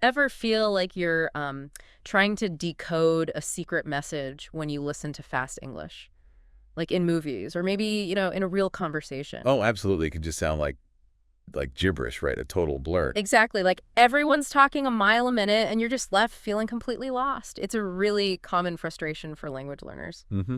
Ever feel like you're trying to decode a secret message when you listen to fast English? Like in movies or maybe, in a real conversation? Oh, absolutely. It can just sound like gibberish, right? A total blur. Exactly. Like everyone's talking a mile a minute and you're just left feeling completely lost. It's a really common frustration for language learners. Mm-hmm.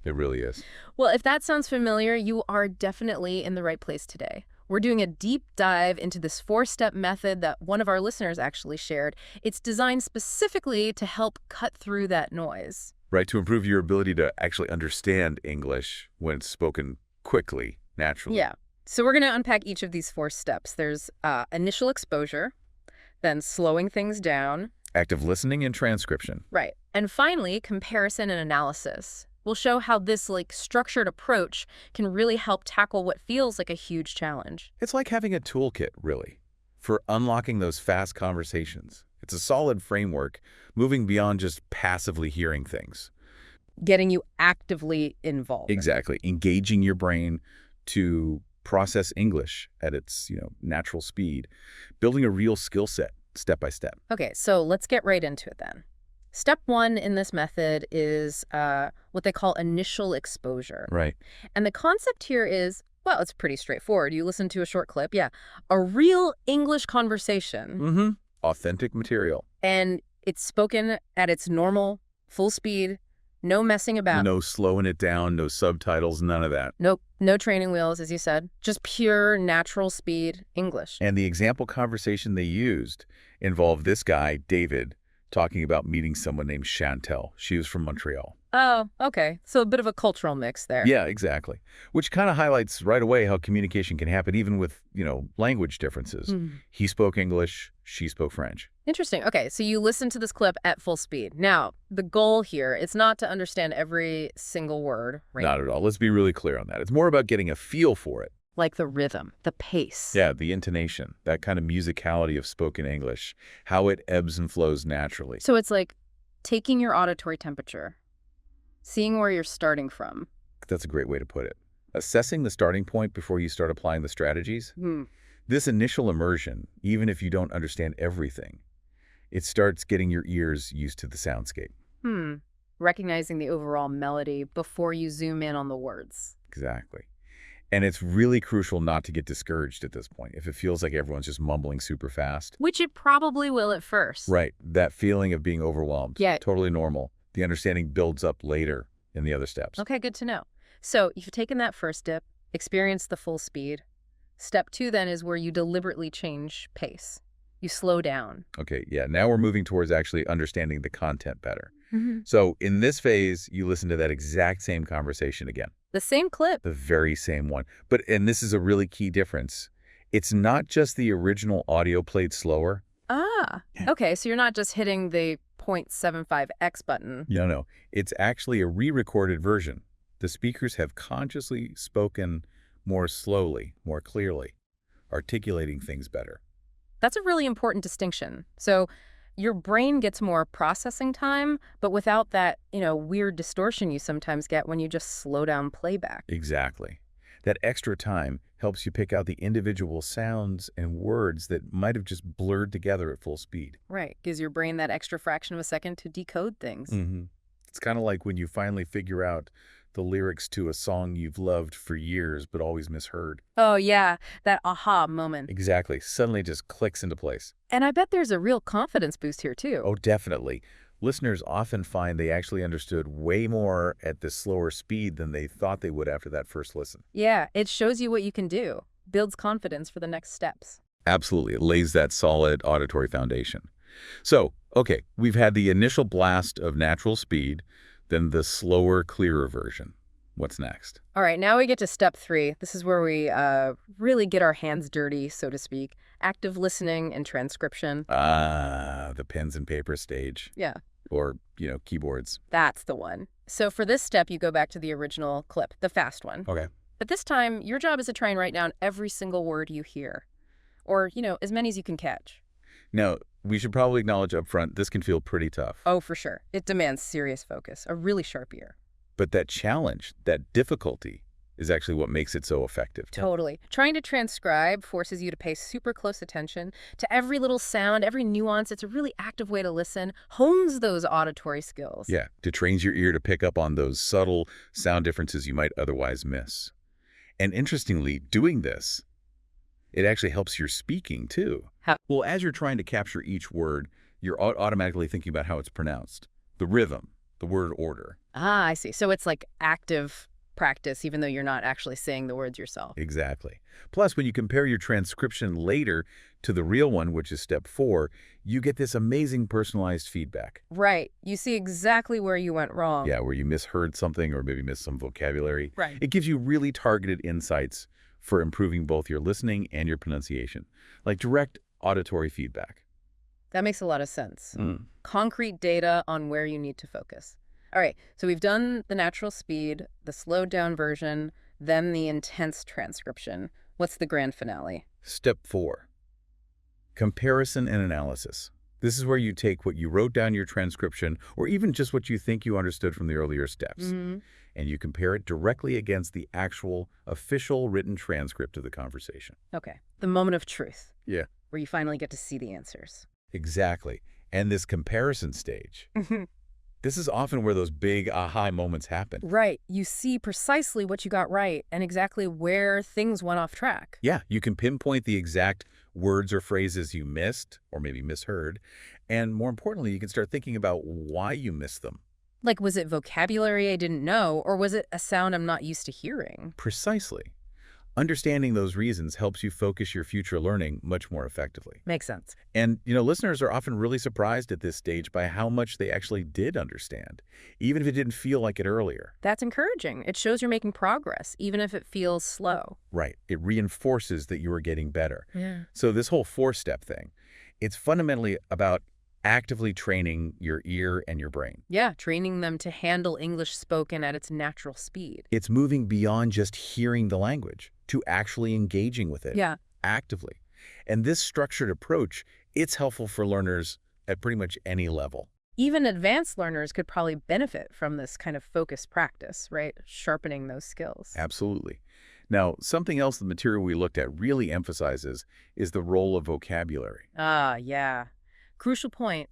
It really is. Well, if that sounds familiar, you are definitely in the right place today. We're doing a deep dive into this four-step method that one of our listeners actually shared. It's designed specifically to help cut through that noise. Right, to improve your ability to actually understand English when it's spoken quickly, naturally. Yeah. So we're going to unpack each of these four steps. There's initial exposure, then slowing things down. Active listening and transcription. Right. And finally, comparison and analysis. We'll show how this structured approach can really help tackle what feels like a huge challenge. It's like having a toolkit, really, for unlocking those fast conversations. It's a solid framework, moving beyond just passively hearing things. Getting you actively involved. Exactly. Engaging your brain to process English at its, natural speed. Building a real skill set, step by step. Okay, so let's get right into it then. Step one in this method is what they call initial exposure. Right. And the concept here is, well, it's pretty straightforward. You listen to a short clip, yeah. A real English conversation. Mm-hmm. Authentic material. And it's spoken at its normal, full speed, no messing about. No slowing it down, no subtitles, none of that. Nope, no training wheels, as you said. Just pure, natural speed English. And the example conversation they used involved this guy, David, talking about meeting someone named Chantel. She was from Montreal. Oh, okay. So a bit of a cultural mix there. Yeah, exactly. Which kind of highlights right away how communication can happen even with, language differences. He spoke English, she spoke French. Interesting. Okay, so you listen to this clip at full speed. Now, the goal here is not to understand every single word, right? Not at all. Let's be really clear on that. It's more about getting a feel for it. Like the rhythm, the pace. Yeah, the intonation, that kind of musicality of spoken English, how it ebbs and flows naturally. So it's like taking your auditory temperature, seeing where you're starting from. That's a great way to put it. Assessing the starting point before you start applying the strategies. This initial immersion, even if you don't understand everything, it starts getting your ears used to the soundscape. Recognizing the overall melody before you zoom in on the words. Exactly. And it's really crucial not to get discouraged at this point if it feels like everyone's just mumbling super fast. Which it probably will at first. Right. That feeling of being overwhelmed. Yeah. Totally normal. The understanding builds up later in the other steps. Okay, good to know. So you've taken that first dip, experienced the full speed. Step two then is where you deliberately change pace. You slow down. Okay, yeah. Now we're moving towards actually understanding the content better. So in this phase, you listen to that exact same conversation again. The same clip. The very same one. And this is a really key difference. It's not just the original audio played slower. Okay, so you're not just hitting the 0.75x button. No. It's actually a re-recorded version. The speakers have consciously spoken more slowly, more clearly, articulating things better. That's a really important distinction. So your brain gets more processing time, but without that, weird distortion you sometimes get when you just slow down playback. Exactly. That extra time helps you pick out the individual sounds and words that might have just blurred together at full speed. Right. Gives your brain that extra fraction of a second to decode things. It's kind of like when you finally figure out the lyrics to a song you've loved for years but always misheard. Oh, yeah. That aha moment. Exactly. Suddenly just clicks into place. And I bet there's a real confidence boost here, too. Oh, definitely. Listeners often find they actually understood way more at this slower speed than they thought they would after that first listen. Yeah, it shows you what you can do. Builds confidence for the next steps. Absolutely. It lays that solid auditory foundation. So, okay, we've had the initial blast of natural speed, then the slower, clearer version. What's next? All right, now we get to step three. This is where we really get our hands dirty, so to speak. Active listening and transcription. The pens and paper stage. Yeah. Or, keyboards. That's the one. So for this step, you go back to the original clip, the fast one. Okay. But this time, your job is to try and write down every single word you hear. Or, as many as you can catch. Now, we should probably acknowledge up front, this can feel pretty tough. Oh, for sure. It demands serious focus, a really sharp ear. But that challenge, that difficulty, is actually what makes it so effective. Totally. Trying to transcribe forces you to pay super close attention to every little sound, every nuance. It's a really active way to listen, hones those auditory skills. Yeah, to train your ear to pick up on those subtle sound differences you might otherwise miss. And interestingly, doing this, it actually helps your speaking too. How? Well, as you're trying to capture each word, you're automatically thinking about how it's pronounced, the rhythm, the word order. Ah, I see. So it's like active practice, even though you're not actually saying the words yourself. Exactly. Plus, when you compare your transcription later to the real one, which is step 4, you get this amazing personalized feedback. Right. You see exactly where you went wrong. Yeah, where you misheard something or maybe missed some vocabulary. Right. It gives you really targeted insights for improving both your listening and your pronunciation, like direct auditory feedback. That makes a lot of sense. Concrete data on where you need to focus. All right, so we've done the natural speed, the slowed down version, then the intense transcription. What's the grand finale? Step 4, comparison and analysis. This is where you take what you wrote down in your transcription, or even just what you think you understood from the earlier steps, and you compare it directly against the actual official written transcript of the conversation. Okay, the moment of truth. Yeah. Where you finally get to see the answers. Exactly. And this comparison stage, this is often where those big aha moments happen. Right. You see precisely what you got right and exactly where things went off track. Yeah, you can pinpoint the exact words or phrases you missed or maybe misheard. And more importantly, you can start thinking about why you missed them. Like, was it vocabulary I didn't know, or was it a sound I'm not used to hearing? Precisely. Understanding those reasons helps you focus your future learning much more effectively. Makes sense. And, listeners are often really surprised at this stage by how much they actually did understand, even if it didn't feel like it earlier. That's encouraging. It shows you're making progress, even if it feels slow. Right. It reinforces that you are getting better. Yeah. So this whole 4-step thing, it's fundamentally about actively training your ear and your brain. Yeah, training them to handle English spoken at its natural speed. It's moving beyond just hearing the language to actually engaging with it actively. And this structured approach, it's helpful for learners at pretty much any level. Even advanced learners could probably benefit from this kind of focused practice, right? Sharpening those skills. Absolutely. Now, something else the material we looked at really emphasizes is the role of vocabulary. Ah, yeah. Crucial point.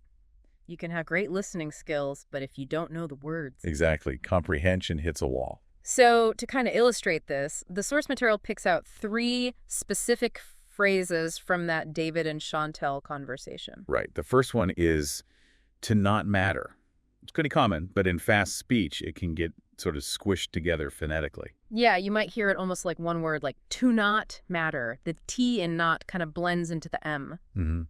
You can have great listening skills, but if you don't know the words. Exactly. Comprehension hits a wall. So to kind of illustrate this, the source material picks out 3 specific phrases from that David and Chantel conversation. Right. The first one is to not matter. It's pretty common, but in fast speech, it can get sort of squished together phonetically. Yeah, you might hear it almost like one word, like to not matter. The T in not kind of blends into the M. And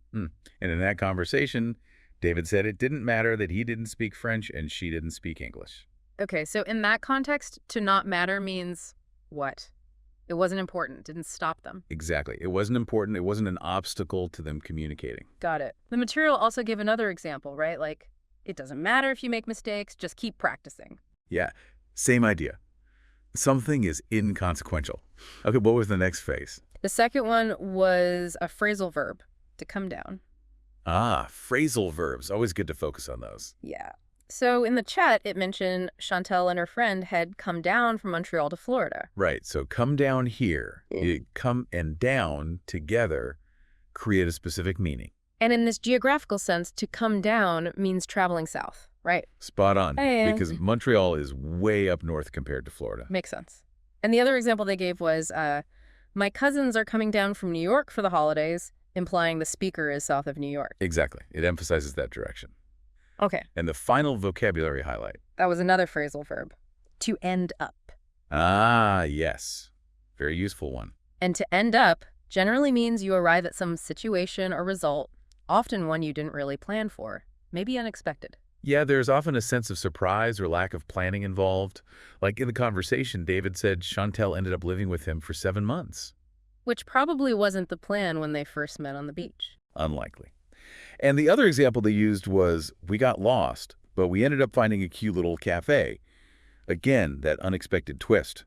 in that conversation, David said it didn't matter that he didn't speak French and she didn't speak English. Okay, so in that context, to not matter means what? It wasn't important, didn't stop them. Exactly. It wasn't important. It wasn't an obstacle to them communicating. Got it. The material also gave another example, right? Like, it doesn't matter if you make mistakes, just keep practicing. Yeah, same idea. Something is inconsequential. Okay, what was the next phase? The second one was a phrasal verb, to come down. Ah, phrasal verbs. Always good to focus on those. Yeah. So in the chat, it mentioned Chantel and her friend had come down from Montreal to Florida. Right, so come down here. Come and down together create a specific meaning. And in this geographical sense, to come down means traveling south, right? Spot on, Hey. because Montreal is way up north compared to Florida. Makes sense. And the other example they gave was, my cousins are coming down from New York for the holidays, implying the speaker is south of New York. Exactly. It emphasizes that direction. Okay. And the final vocabulary highlight. That was another phrasal verb. To end up. Ah, yes. Very useful one. And to end up generally means you arrive at some situation or result, often one you didn't really plan for, maybe unexpected. Yeah, there's often a sense of surprise or lack of planning involved. Like in the conversation, David said Chantel ended up living with him for 7 months. Which probably wasn't the plan when they first met on the beach. Unlikely. And the other example they used was, we got lost, but we ended up finding a cute little cafe. Again, that unexpected twist.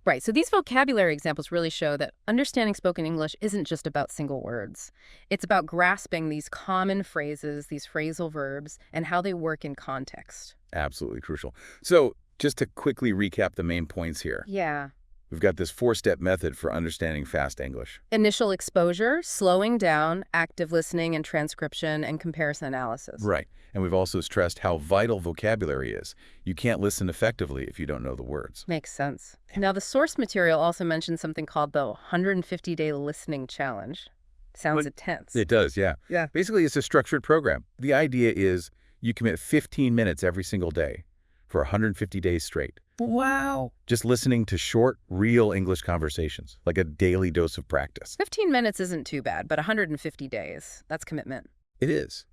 Right, so these vocabulary examples really show that understanding spoken English isn't just about single words. It's about grasping these common phrases, these phrasal verbs, and how they work in context. Absolutely crucial. So just to quickly recap the main points here. Yeah. We've got this four-step method for understanding fast English. Initial exposure, slowing down, active listening and transcription, and comparison analysis. Right. And we've also stressed how vital vocabulary is. You can't listen effectively if you don't know the words. Makes sense. Now, the source material also mentions something called the 150-day listening challenge. Sounds intense. It does, yeah. Yeah. Basically, it's a structured program. The idea is you commit 15 minutes every single day for 150 days straight. Wow. Just listening to short, real English conversations, like a daily dose of practice. 15 minutes isn't too bad, but 150 days, that's commitment. It is.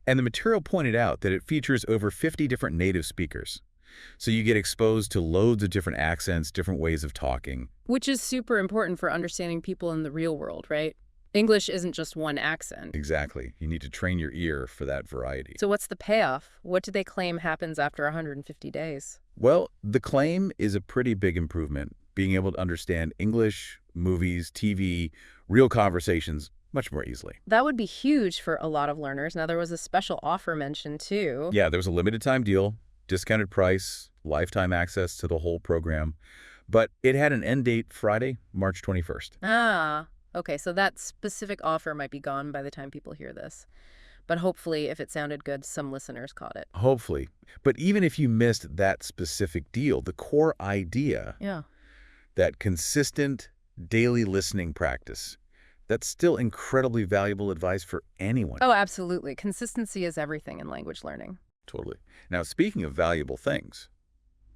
And the material pointed out that it features over 50 different native speakers. So you get exposed to loads of different accents, different ways of talking. Which is super important for understanding people in the real world, right? English isn't just one accent. Exactly. You need to train your ear for that variety. So what's the payoff? What do they claim happens after 150 days? Well, the claim is a pretty big improvement, being able to understand English, movies, TV, real conversations much more easily. That would be huge for a lot of learners. Now, there was a special offer mentioned, too. Yeah, there was a limited time deal, discounted price, lifetime access to the whole program, but it had an end date Friday, March 21st. Ah, okay, so that specific offer might be gone by the time people hear this. But hopefully, if it sounded good, some listeners caught it. Hopefully. But even if you missed that specific deal, the core idea, Yeah. that consistent daily listening practice, that's still incredibly valuable advice for anyone. Oh, absolutely. Consistency is everything in language learning. Totally. Now, speaking of valuable things,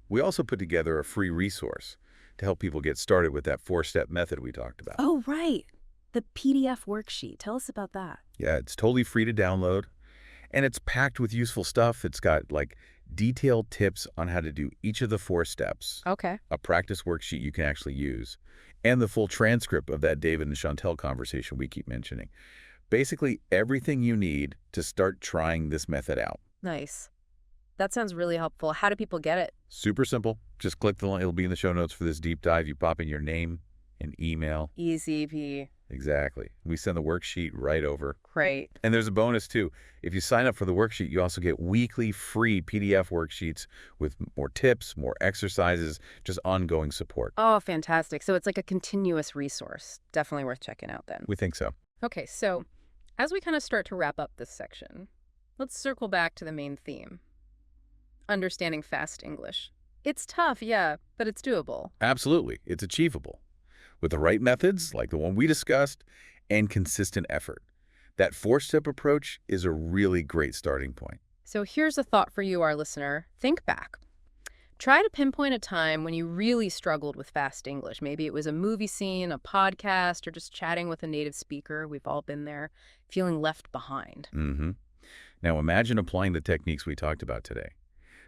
we also put together a free resource to help people get started with that four-step method we talked about. Oh, right. The PDF worksheet. Tell us about that. Yeah, it's totally free to download, and it's packed with useful stuff. It's got, like, detailed tips on how to do each of the 4 steps, Okay. a practice worksheet you can actually use, and the full transcript of that David and Chantel conversation we keep mentioning. Basically, everything you need to start trying this method out. Nice. That sounds really helpful. How do people get it? Super simple. Just click the link. It'll be in the show notes for this deep dive. You pop in your name and email. Easy P. Exactly. We send the worksheet right over. Great. And there's a bonus, too. If you sign up for the worksheet, you also get weekly free PDF worksheets with more tips, more exercises, just ongoing support. Oh, fantastic. So it's like a continuous resource. Definitely worth checking out then. We think so. Okay, so as we kind of start to wrap up this section, let's circle back to the main theme. Understanding fast English. It's tough, yeah, but it's doable. Absolutely. It's achievable. With the right methods, like the one we discussed, and consistent effort. That 4-step approach is a really great starting point. So here's a thought for you, our listener. Think back. Try to pinpoint a time when you really struggled with fast English. Maybe it was a movie scene, a podcast, or just chatting with a native speaker. We've all been there, feeling left behind. Now imagine applying the techniques we talked about today.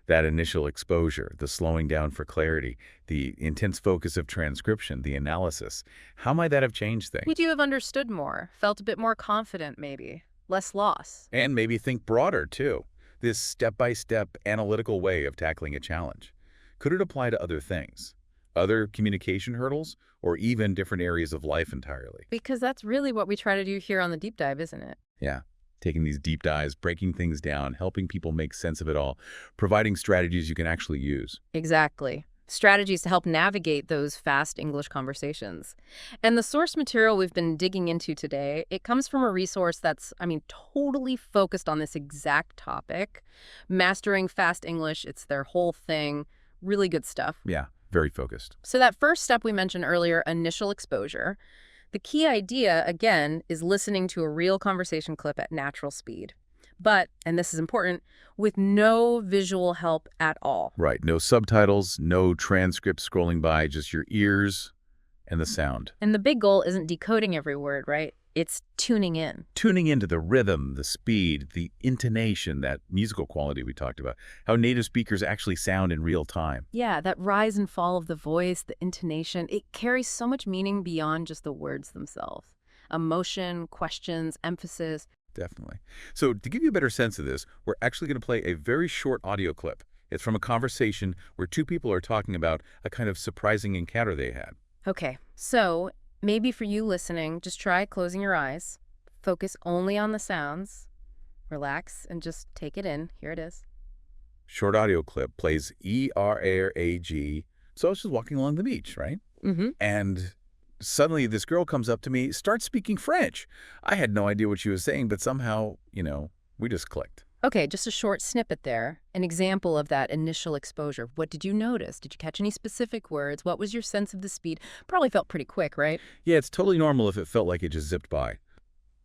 That initial exposure, the slowing down for clarity, the intense focus of transcription, the analysis. How might that have changed things? Would you have understood more, felt a bit more confident maybe, less loss? And maybe think broader, too. This step-by-step analytical way of tackling a challenge. Could it apply to other things? Other communication hurdles? Or even different areas of life entirely? Because that's really what we try to do here on the Deep Dive, isn't it? Yeah. Taking these deep dives, breaking things down, helping people make sense of it all, providing strategies you can actually use. Exactly. Strategies to help navigate those fast English conversations. And the source material we've been digging into today, it comes from a resource that's, totally focused on this exact topic. Mastering Fast English, it's their whole thing. Really good stuff. Yeah, very focused. So that first step we mentioned earlier, initial exposure. The key idea, again, is listening to a real conversation clip at natural speed. But, and this is important, with no visual help at all. Right. No subtitles, no transcript scrolling by, just your ears and the sound. And the big goal isn't decoding every word, right? It's tuning in. Tuning into the rhythm, the speed, the intonation, that musical quality we talked about, how native speakers actually sound in real time. Yeah, that rise and fall of the voice, the intonation, it carries so much meaning beyond just the words themselves. Emotion, questions, emphasis. Definitely. So to give you a better sense of this, we're actually going to play a very short audio clip. It's from a conversation where 2 people are talking about a kind of surprising encounter they had. Okay, so maybe for you listening, just try closing your eyes. Focus only on the sounds. Relax and just take it in. Here it is. Short audio clip plays E-R-A-G. So I was just walking along the beach, right? Mm-hmm. And suddenly this girl comes up to me, starts speaking French. I had no idea what she was saying, but somehow, we just clicked. Okay, just a short snippet there. An example of that initial exposure. What did you notice? Did you catch any specific words? What was your sense of the speed? Probably felt pretty quick, right? Yeah, it's totally normal if it felt like it just zipped by.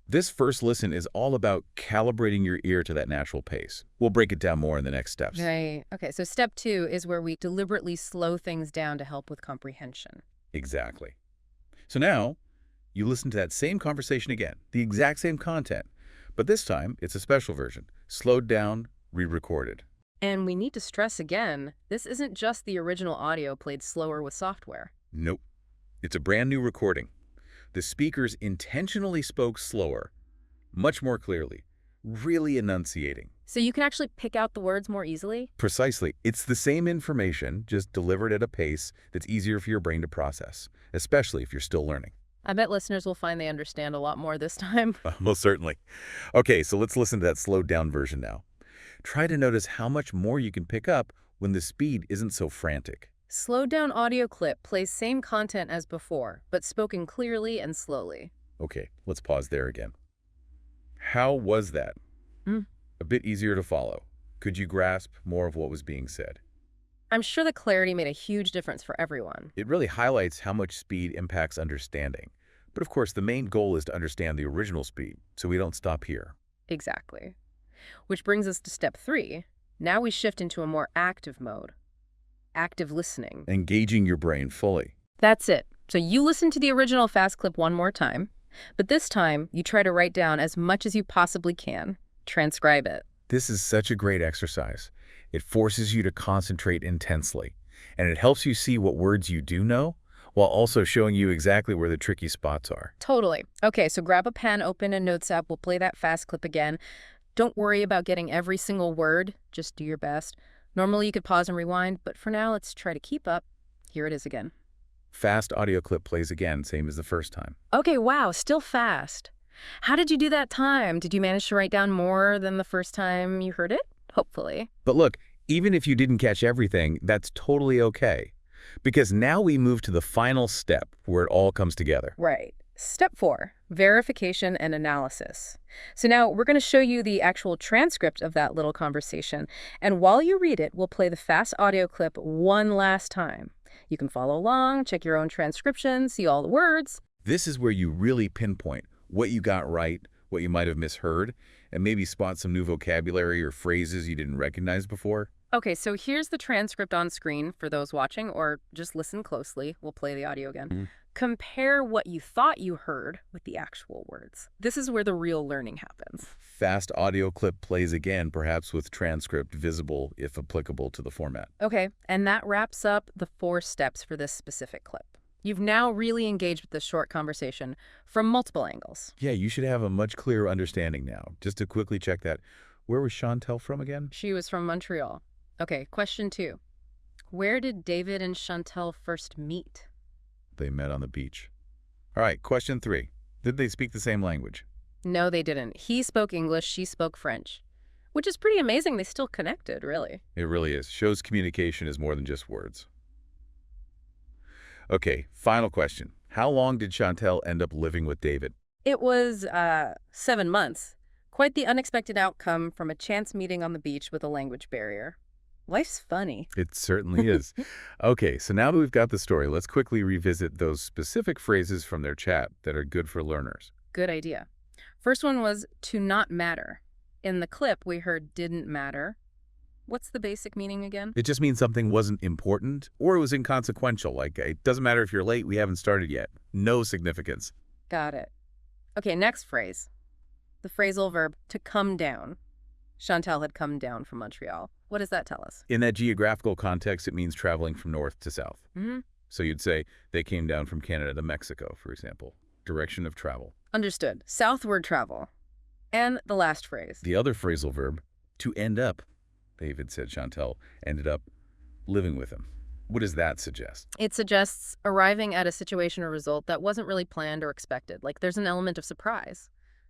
This first listen is all about calibrating your ear to that natural pace. We'll break it down more in the next steps. Right. Okay, so step 2 is where we deliberately slow things down to help with comprehension. Exactly. So now, you listen to that same conversation again, the exact same content, but this time it's a special version, slowed down, re-recorded. And we need to stress again, this isn't just the original audio played slower with software. Nope. It's a brand new recording. The speakers intentionally spoke slower, much more clearly, really enunciating. So you can actually pick out the words more easily? Precisely. It's the same information, just delivered at a pace that's easier for your brain to process, especially if you're still learning. I bet listeners will find they understand a lot more this time. Most certainly. Okay, so let's listen to that slowed down version now. Try to notice how much more you can pick up when the speed isn't so frantic. Slowed down audio clip plays same content as before, but spoken clearly and slowly. Okay, let's pause there again. How was that? Mm. A bit easier to follow. Could you grasp more of what was being said? I'm sure the clarity made a huge difference for everyone. It really highlights how much speed impacts understanding. But of course, the main goal is to understand the original speed, so we don't stop here. Exactly. Which brings us to step 3. Now we shift into a more active mode. Active listening. Engaging your brain fully. That's it. So you listen to the original fast clip one more time, but this time you try to write down as much as you possibly can. Transcribe it. This is such a great exercise. It forces you to concentrate intensely, and it helps you see what words you do know, while also showing you exactly where the tricky spots are. Totally. Okay, so grab a pen, open a notes app. We'll play that fast clip again. Don't worry about getting every single word. Just do your best. Normally you could pause and rewind, but for now let's try to keep up. Here it is again. Fast audio clip plays again, same as the first time. Okay, wow, still fast. How did you do that time? Did you manage to write down more than the first time you heard it? Hopefully. But look, even if you didn't catch everything, that's totally okay. Because now we move to the final step where it all comes together. Right. Step 4, verification and analysis. So now we're going to show you the actual transcript of that little conversation. And while you read it, we'll play the fast audio clip one last time. You can follow along, check your own transcription, see all the words. This is where you really pinpoint what you got right, what you might have misheard, and maybe spot some new vocabulary or phrases you didn't recognize before. Okay, so here's the transcript on screen for those watching, or just listen closely. We'll play the audio again. Compare what you thought you heard with the actual words. This is where the real learning happens. Fast audio clip plays again, perhaps with transcript visible if applicable to the format. Okay, and that wraps up the 4 steps for this specific clip. You've now really engaged with this short conversation from multiple angles. Yeah, you should have a much clearer understanding now. Just to quickly check that, where was Chantel from again? She was from Montreal. Okay, question 2. Where did David and Chantel first meet? They met on the beach. All right, question 3. Did they speak the same language? No, they didn't. He spoke English, she spoke French. Which is pretty amazing. They still connected, really. It really is. Shows communication is more than just words. Okay, final question. How long did Chantel end up living with David? It was 7 months. Quite the unexpected outcome from a chance meeting on the beach with a language barrier. Life's funny. It certainly is. Okay, so now that we've got the story, let's quickly revisit those specific phrases from their chat that are good for learners. Good idea. First one was to not matter. In the clip, we heard didn't matter. What's the basic meaning again? It just means something wasn't important or it was inconsequential. Like, it doesn't matter if you're late, we haven't started yet. No significance. Got it. Okay, next phrase. The phrasal verb to come down. Chantal had come down from Montreal. What does that tell us? In that geographical context, it means traveling from north to south. So you'd say they came down from Canada to Mexico, for example. Direction of travel. Understood. Southward travel. And the last phrase. The other phrasal verb, to end up. David said Chantal ended up living with him. What does that suggest? It suggests arriving at a situation or result that wasn't really planned or expected. Like there's an element of surprise.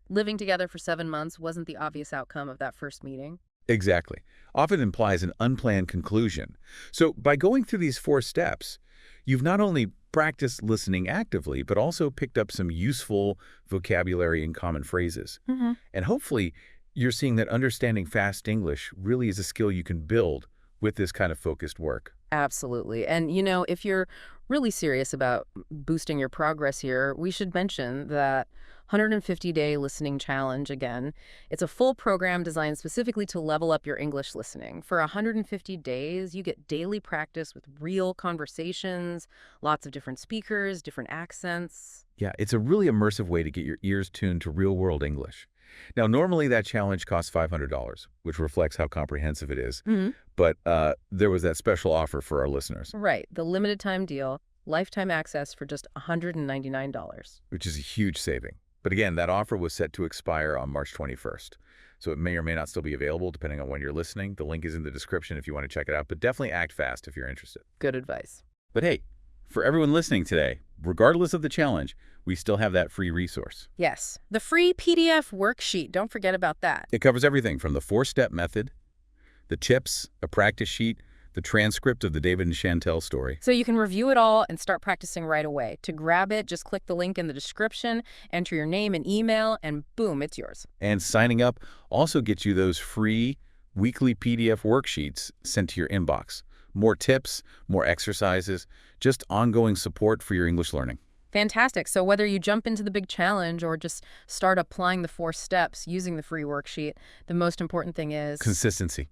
Living together for 7 months wasn't the obvious outcome of that first meeting. Exactly. Often implies an unplanned conclusion. So by going through these 4 steps, You've not only practiced listening actively, but also picked up some useful vocabulary and common phrases. Hmm. And hopefully, you're seeing that understanding fast English really is a skill you can build with this kind of focused work. Absolutely. And, if you're really serious about boosting your progress here, we should mention that 150-day listening challenge again. It's a full program designed specifically to level up your English listening. For 150 days, you get daily practice with real conversations, lots of different speakers, different accents. Yeah, it's a really immersive way to get your ears tuned to real-world English. Now, normally that challenge costs $500, which reflects how comprehensive it is. But there was that special offer for our listeners, Right. The limited time deal, lifetime access for just $199. which is a huge saving. But again, that offer was set to expire on March 21st. So it may or may not still be available depending on when you're listening. The link is in the description if you want to check it out, but definitely act fast if you're interested. Good advice. But hey, for everyone listening today, regardless of the challenge, we still have that free resource. Yes. The free PDF worksheet. Don't forget about that. It covers everything from the 4-step method, the tips, a practice sheet, the transcript of the David and Chantel story. So you can review it all and start practicing right away. To grab it, just click the link in the description, enter your name and email, and boom, it's yours. And signing up also gets you those free weekly PDF worksheets sent to your inbox. More tips, more exercises, just ongoing support for your English learning. Fantastic. So whether you jump into the big challenge or just start applying the 4 steps using the free worksheet, the most important thing is Consistency.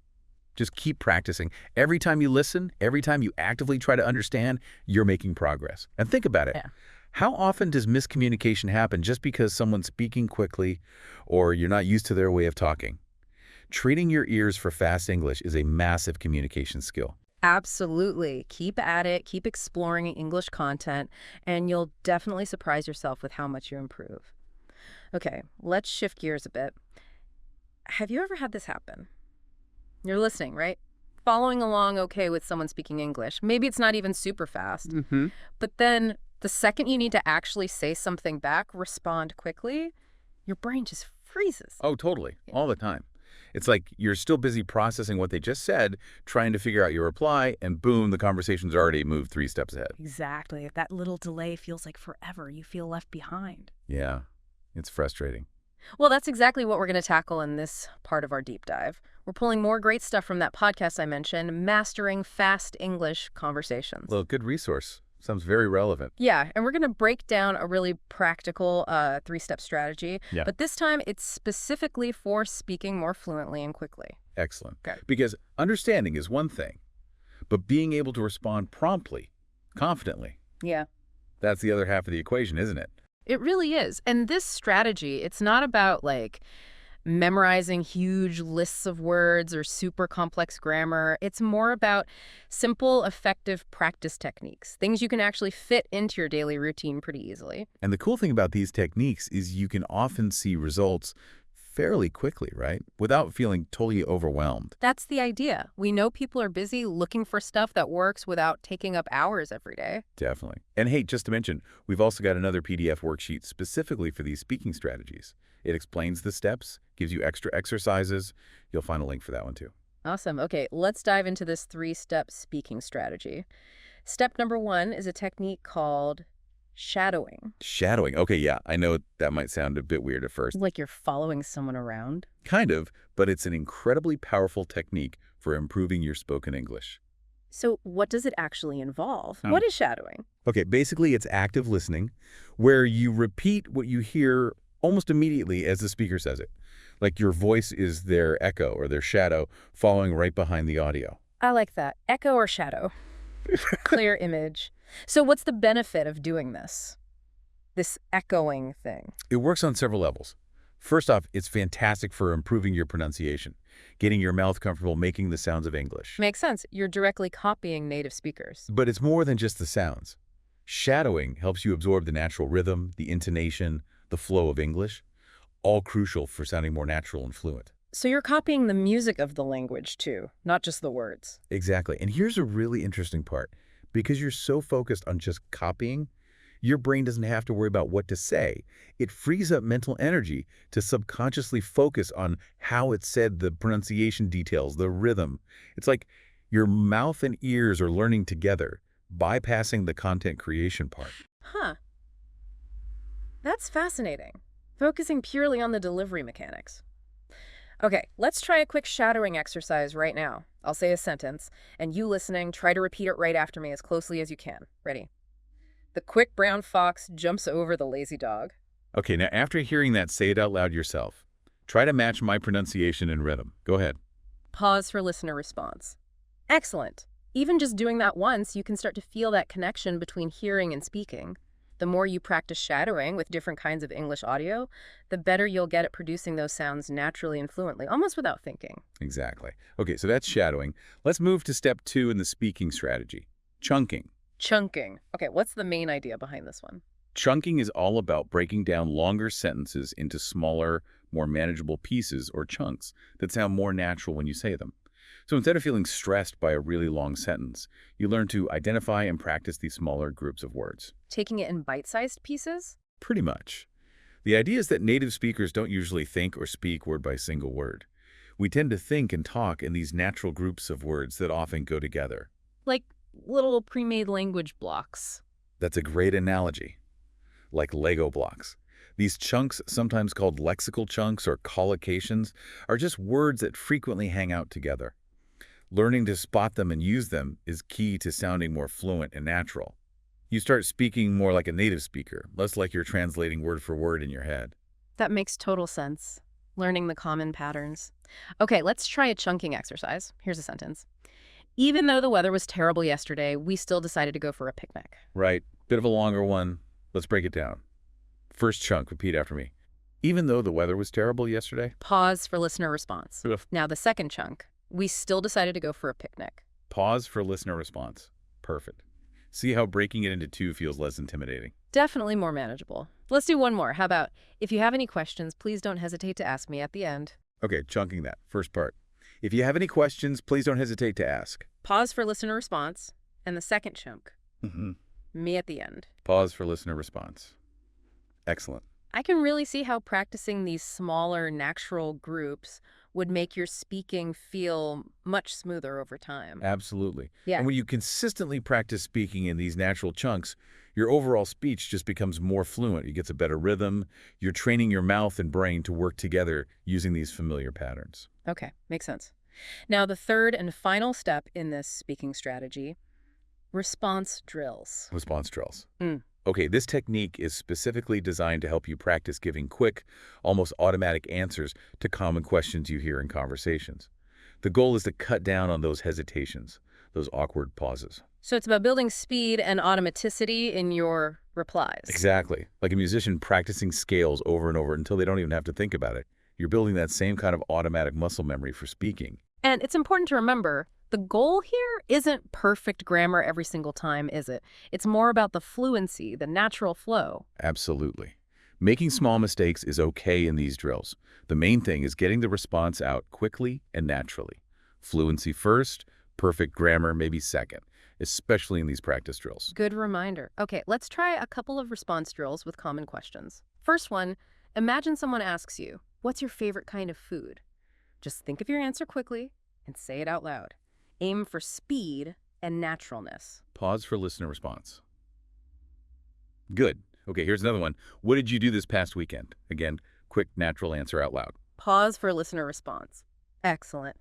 Just keep practicing. Every time you listen, every time you actively try to understand, you're making progress. And think about it. Yeah. How often does miscommunication happen just because someone's speaking quickly or you're not used to their way of talking? Treating your ears for fast English is a massive communication skill. Absolutely. Keep at it, keep exploring English content, and you'll definitely surprise yourself with how much you improve. Okay, let's shift gears a bit. Have you ever had this happen? You're listening, right? Following along okay with someone speaking English. Maybe it's not even super fast, but then the second you need to actually say something back, respond quickly, your brain just freezes. Oh, totally. All the time. It's like you're still busy processing what they just said, trying to figure out your reply, and boom, the conversation's already moved 3 steps ahead. Exactly. That little delay feels like forever. You feel left behind. Yeah, it's frustrating. Well, that's exactly what we're going to tackle in this part of our deep dive. We're pulling more great stuff from that podcast I mentioned, Mastering Fast English Conversations. Well, good resource. Sounds very relevant. Yeah, and we're going to break down a really practical 3-step strategy. Yeah. But this time, it's specifically for speaking more fluently and quickly. Excellent. Okay. Because understanding is one thing, but being able to respond promptly, confidently, Yeah. that's the other half of the equation, isn't it? It really is. And this strategy, it's not about memorizing huge lists of words or super complex grammar. It's more about simple, effective practice techniques, things you can actually fit into your daily routine pretty easily. And the cool thing about these techniques is you can often see results fairly quickly, right? Without feeling totally overwhelmed. That's the idea. We know people are busy looking for stuff that works without taking up hours every day. Definitely. And hey, just to mention, we've also got another PDF worksheet specifically for these speaking strategies. It explains the steps, gives you extra exercises. You'll find a link for that one too. Awesome. Okay, let's dive into this 3-step speaking strategy. Step number 1 is a technique called shadowing. Shadowing. Okay, yeah, I know that might sound a bit weird at first. Like you're following someone around. Kind of, but it's an incredibly powerful technique for improving your spoken English. So what does it actually involve? What is shadowing? Okay, basically it's active listening, where you repeat what you hear almost immediately as the speaker says it. Like your voice is their echo or their shadow following right behind the audio. I like that. Echo or shadow. Clear image. So what's the benefit of doing this echoing thing? It works on several levels. First off, it's fantastic for improving your pronunciation, getting your mouth comfortable making the sounds of English. Makes sense. You're directly copying native speakers. But it's more than just the sounds. Shadowing helps you absorb the natural rhythm, the intonation, the flow of English, all crucial for sounding more natural and fluent. So you're copying the music of the language too, not just the words. Exactly. And here's a really interesting part. Because you're so focused on just copying, your brain doesn't have to worry about what to say. It frees up mental energy to subconsciously focus on how it's said, the pronunciation details, the rhythm. It's like your mouth and ears are learning together, bypassing the content creation part. Huh. That's fascinating. Focusing purely on the delivery mechanics. Okay, let's try a quick shadowing exercise right now. I'll say a sentence, and you listening, try to repeat it right after me as closely as you can. Ready? The quick brown fox jumps over the lazy dog. Okay, now after hearing that, say it out loud yourself. Try to match my pronunciation and rhythm. Go ahead. Pause for listener response. Excellent. Even just doing that once, you can start to feel that connection between hearing and speaking. The more you practice shadowing with different kinds of English audio, the better you'll get at producing those sounds naturally and fluently, almost without thinking. Exactly. Okay, so that's shadowing. Let's move to step 2 in the speaking strategy, chunking. Chunking. Okay, what's the main idea behind this one? Chunking is all about breaking down longer sentences into smaller, more manageable pieces or chunks that sound more natural when you say them. So instead of feeling stressed by a really long sentence, you learn to identify and practice these smaller groups of words. Taking it in bite-sized pieces? Pretty much. The idea is that native speakers don't usually think or speak word by single word. We tend to think and talk in these natural groups of words that often go together. Like little pre-made language blocks. That's a great analogy. Like Lego blocks. These chunks, sometimes called lexical chunks or collocations, are just words that frequently hang out together. Learning to spot them and use them is key to sounding more fluent and natural. You start speaking more like a native speaker, less like you're translating word for word in your head. That makes total sense. Learning the common patterns. Okay, let's try a chunking exercise. Here's a sentence. Even though the weather was terrible yesterday, we still decided to go for a picnic. Right. Bit of a longer one. Let's break it down. First chunk, repeat after me. Even though the weather was terrible yesterday. Pause for listener response. Ugh. Now the second chunk. We still decided to go for a picnic. Pause for listener response. Perfect. See how breaking it into 2 feels less intimidating. Definitely more manageable. Let's do one more. How about, if you have any questions, please don't hesitate to ask me at the end. Okay, chunking that. First part. If you have any questions, please don't hesitate to ask. Pause for listener response. And the second chunk. Mm-hmm. Me at the end. Pause for listener response. Excellent. I can really see how practicing these smaller natural groups would make your speaking feel much smoother over time. Absolutely. Yeah. And when you consistently practice speaking in these natural chunks, your overall speech just becomes more fluent. It gets a better rhythm. You're training your mouth and brain to work together using these familiar patterns. Okay, makes sense. Now, the third and final step in this speaking strategy, response drills. Response drills. Mm. Okay, this technique is specifically designed to help you practice giving quick, almost automatic answers to common questions you hear in conversations. The goal is to cut down on those hesitations, those awkward pauses. So it's about building speed and automaticity in your replies. Exactly. Like a musician practicing scales over and over until they don't even have to think about it. You're building that same kind of automatic muscle memory for speaking. And it's important to remember, the goal here isn't perfect grammar every single time, is it? It's more about the fluency, the natural flow. Absolutely. Making small mistakes is okay in these drills. The main thing is getting the response out quickly and naturally. Fluency first, perfect grammar maybe second, especially in these practice drills. Good reminder. Okay, let's try a couple of response drills with common questions. First one, imagine someone asks you, what's your favorite kind of food? Just think of your answer quickly and say it out loud. Aim for speed and naturalness. Pause for listener response. Good. Okay, here's another one. What did you do this past weekend? Again, quick, natural answer out loud. Pause for listener response. Excellent.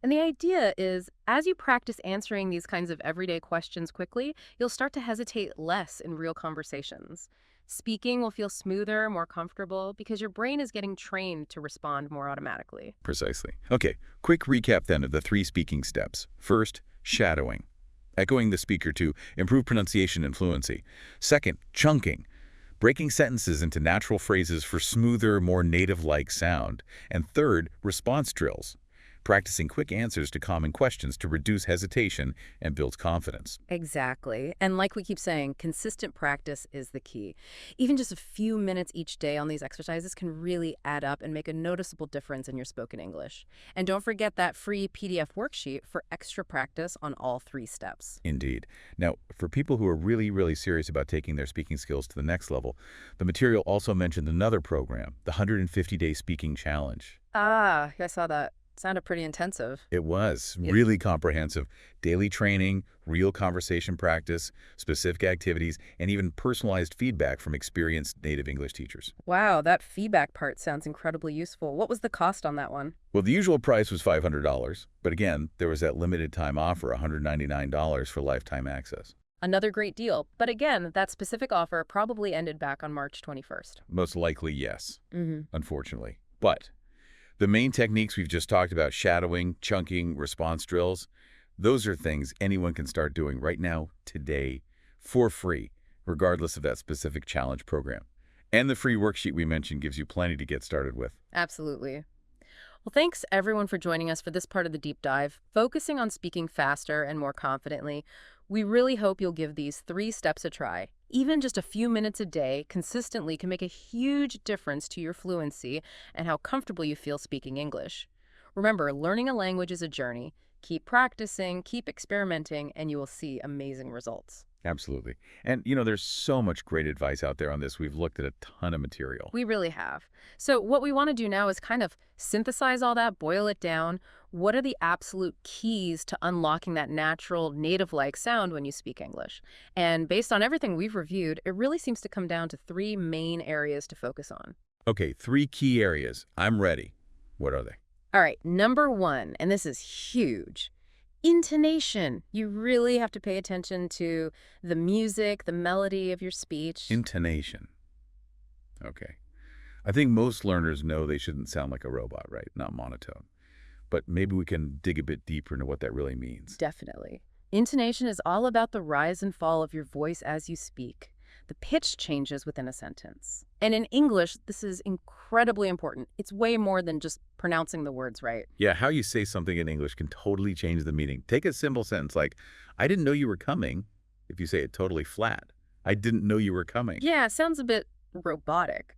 And the idea is, as you practice answering these kinds of everyday questions quickly, you'll start to hesitate less in real conversations. Speaking will feel smoother, more comfortable, because your brain is getting trained to respond more automatically. Precisely. Okay, quick recap then of the 3 speaking steps. First, shadowing, echoing the speaker to improve pronunciation and fluency. Second, chunking, breaking sentences into natural phrases for smoother, more native-like sound. And third, response drills, practicing quick answers to common questions to reduce hesitation and build confidence. Exactly. And like we keep saying, consistent practice is the key. Even just a few minutes each day on these exercises can really add up and make a noticeable difference in your spoken English. And don't forget that free PDF worksheet for extra practice on all 3 steps. Indeed. Now, for people who are really serious about taking their speaking skills to the next level, the material also mentioned another program, the 150-Day Speaking Challenge. Ah, I saw that. Sounded pretty intensive. It was Yeah. really comprehensive. Daily training, real conversation practice, specific activities, and even personalized feedback from experienced native English teachers. Wow, that feedback part sounds incredibly useful. What was the cost on that one? Well, the usual price was $500, but again, there was that limited time offer, $199 for lifetime access. Another great deal. But again, that specific offer probably ended back on March 21st. Most likely, yes, Mm-hmm. unfortunately. But the main techniques we've just talked about, shadowing, chunking, response drills, those are things anyone can start doing right now, today, for free, regardless of that specific challenge program. And the free worksheet we mentioned gives you plenty to get started with. Absolutely. Well, thanks everyone for joining us for this part of the deep dive, focusing on speaking faster and more confidently. We really hope you'll give these 3 steps a try. Even just a few minutes a day consistently can make a huge difference to your fluency and how comfortable you feel speaking English. Remember, learning a language is a journey. Keep practicing, keep experimenting, and you will see amazing results. Absolutely. And, you know, there's so much great advice out there on this. We've looked at a ton of material. We really have. So what we want to do now is kind of synthesize all that, boil it down. What are the absolute keys to unlocking that natural native-like sound when you speak English? And based on everything we've reviewed, it really seems to come down to 3 main areas to focus on. Okay, 3 key areas. I'm ready. What are they? All right, number 1, and this is huge. Intonation. You really have to pay attention to the music, the melody of your speech. Intonation. Okay. I think most learners know they shouldn't sound like a robot, right? Not monotone. But maybe we can dig a bit deeper into what that really means. Definitely. Intonation is all about the rise and fall of your voice as you speak. The pitch changes within a sentence. And in English, this is incredibly important. It's way more than just pronouncing the words right. Yeah, how you say something in English can totally change the meaning. Take a simple sentence like, I didn't know you were coming, if you say it totally flat. I didn't know you were coming. Yeah, it sounds a bit robotic.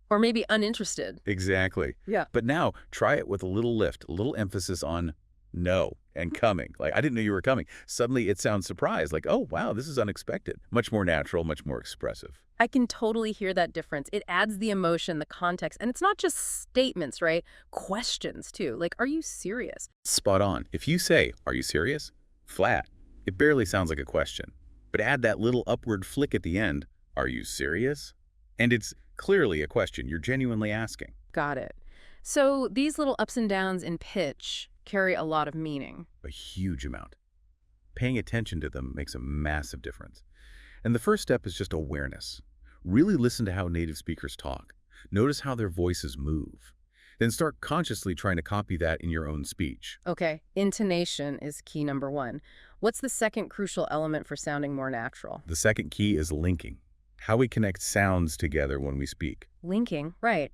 Or maybe uninterested. Exactly. Yeah. But now, try it with a little lift, a little emphasis on no and coming. Like, I didn't know you were coming. Suddenly it sounds surprised, like, oh, wow, this is unexpected. Much more natural, much more expressive. I can totally hear that difference. It adds the emotion, the context, and it's not just statements, right? Questions, too. Like, are you serious? Spot on. If you say, are you serious? Flat. It barely sounds like a question. But add that little upward flick at the end, are you serious? And it's clearly a question you're genuinely asking. Got it. So these little ups and downs in pitch carry a lot of meaning. A huge amount. Paying attention to them makes a massive difference. And the first step is just awareness. Really listen to how native speakers talk. Notice how their voices move. Then start consciously trying to copy that in your own speech. Okay, intonation is key number 1. What's the second crucial element for sounding more natural? The second key is linking. How we connect sounds together when we speak. Linking, right.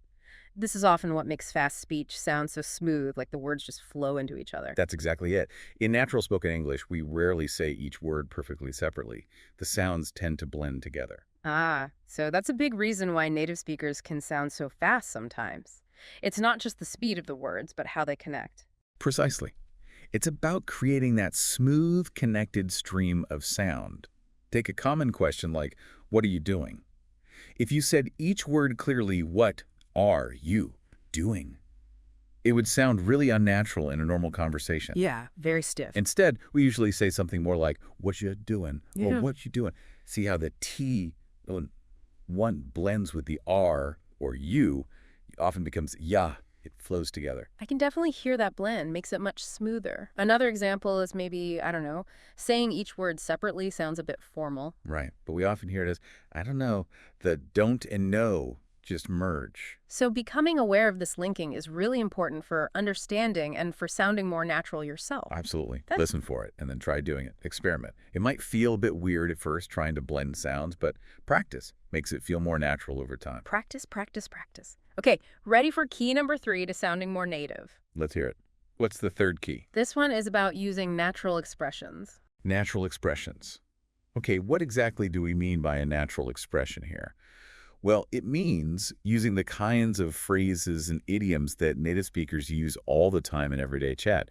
This is often what makes fast speech sound so smooth, like the words just flow into each other. That's exactly it. In natural spoken English, we rarely say each word perfectly separately. The sounds tend to blend together. Ah, so that's a big reason why native speakers can sound so fast sometimes. It's not just the speed of the words, but how they connect. Precisely. It's about creating that smooth, connected stream of sound. Take a common question like, what are you doing? If you said each word clearly, what are you doing? It would sound really unnatural in a normal conversation. Yeah, very stiff. Instead, we usually say something more like, what you doing? Yeah. Or what you doing? See how the T, one blends with the R or you, often becomes ya. It flows together. I can definitely hear that blend, makes it much smoother. Another example is maybe, I don't know, saying each word separately sounds a bit formal. Right. But we often hear it as, I don't know, the don't and no just merge. So becoming aware of this linking is really important for understanding and for sounding more natural yourself. Absolutely. That's- Listen for it and then try doing it. Experiment. It might feel a bit weird at first trying to blend sounds, but practice makes it feel more natural over time. Practice, practice, practice. Okay, ready for key number 3 to sounding more native. Let's hear it. What's the third key? This one is about using natural expressions. Natural expressions. Okay, what exactly do we mean by a natural expression here? Well, it means using the kinds of phrases and idioms that native speakers use all the time in everyday chat.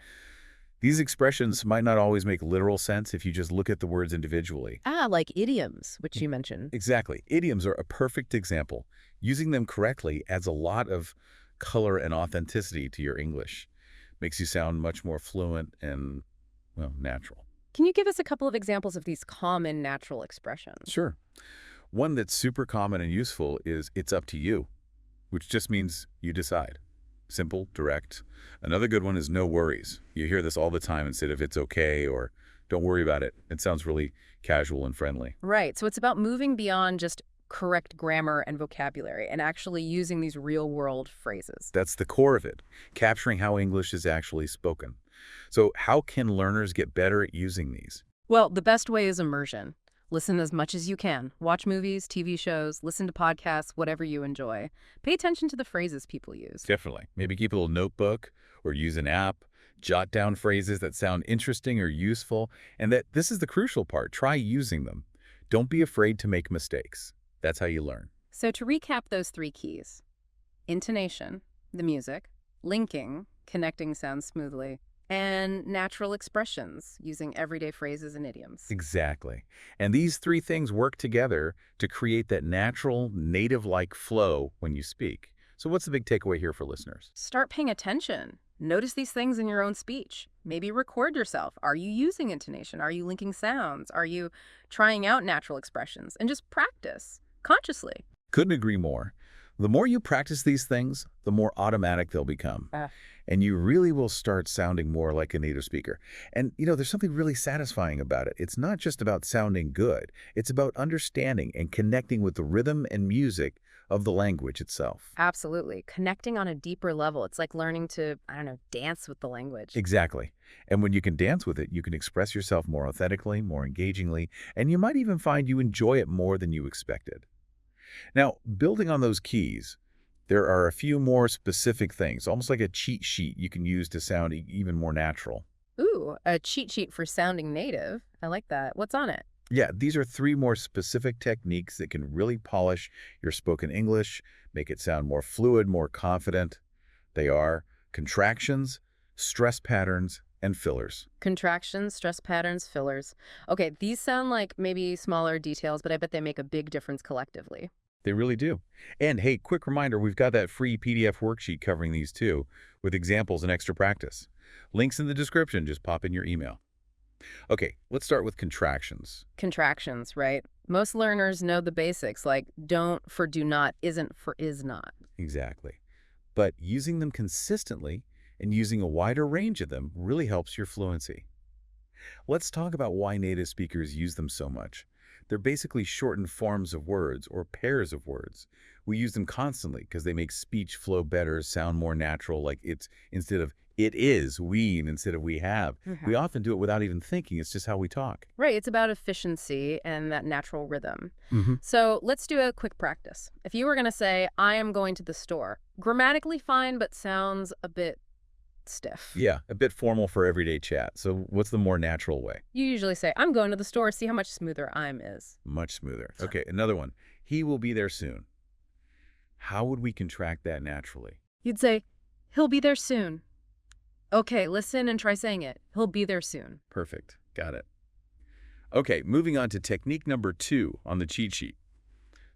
These expressions might not always make literal sense if you just look at the words individually. Ah, like idioms, which you mentioned. Exactly. Idioms are a perfect example. Using them correctly adds a lot of color and authenticity to your English. Makes you sound much more fluent and, well, natural. Can you give us a couple of examples of these common natural expressions? Sure. One that's super common and useful is "it's up to you," which just means you decide. Simple, direct. Another good one is "no worries." You hear this all the time instead of "it's okay" or "don't worry about it." It sounds really casual and friendly. Right. So it's about moving beyond just correct grammar and vocabulary and actually using these real-world phrases. That's the core of it, capturing how English is actually spoken. So how can learners get better at using these? Well, the best way is immersion. Listen as much as you can. Watch movies, TV shows, listen to podcasts, whatever you enjoy. Pay attention to the phrases people use. Definitely. Maybe keep a little notebook or use an app. Jot down phrases that sound interesting or useful. And that this is the crucial part. Try using them. Don't be afraid to make mistakes. That's how you learn. So to recap those three keys: intonation, the music; linking, connecting sounds smoothly; and natural expressions, using everyday phrases and idioms. Exactly. And these three things work together to create that natural, native-like flow when you speak. So what's the big takeaway here for listeners? Start paying attention. Notice these things in your own speech. Maybe record yourself. Are you using intonation? Are you linking sounds? Are you trying out natural expressions? And just practice consciously. Couldn't agree more. The more you practice these things, the more automatic they'll become. And you really will start sounding more like a native speaker. And, there's something really satisfying about it. It's not just about sounding good. It's about understanding and connecting with the rhythm and music of the language itself. Absolutely. Connecting on a deeper level. It's like learning to, dance with the language. Exactly. And when you can dance with it, you can express yourself more authentically, more engagingly, and you might even find you enjoy it more than you expected. Now, building on those keys, there are a few more specific things, almost like a cheat sheet you can use to sound even more natural. Ooh, a cheat sheet for sounding native. I like that. What's on it? Yeah, these are 3 more specific techniques that can really polish your spoken English, make it sound more fluid, more confident. They are contractions, stress patterns, and fillers. Contractions, stress patterns, fillers. Okay, these sound like maybe smaller details, but I bet they make a big difference collectively. They really do. And hey, quick reminder, we've got that free PDF worksheet covering these too, with examples and extra practice. Links in the description, just pop in your email. Okay, let's start with contractions. Contractions, right? Most learners know the basics, like don't for do not, isn't for is not. Exactly. But using them consistently and using a wider range of them really helps your fluency. Let's talk about why native speakers use them so much. They're basically shortened forms of words or pairs of words. We use them constantly because they make speech flow better, sound more natural, like it's instead of it is, we instead of we have. We often do it without even thinking. It's just how we talk. Right, it's about efficiency and that natural rhythm. Mm-hmm. So let's do a quick practice. If you were going to say, I am going to the store, grammatically fine, but sounds a bit stiff. Yeah, a bit formal for everyday chat. So what's the more natural way? You usually say, I'm going to the store, see how much smoother I'm is. Much smoother. Okay, another one. He will be there soon. How would we contract that naturally? You'd say, he'll be there soon. Okay, listen and try saying it. He'll be there soon. Perfect. Got it. Okay, moving on to technique number 2 on the cheat sheet.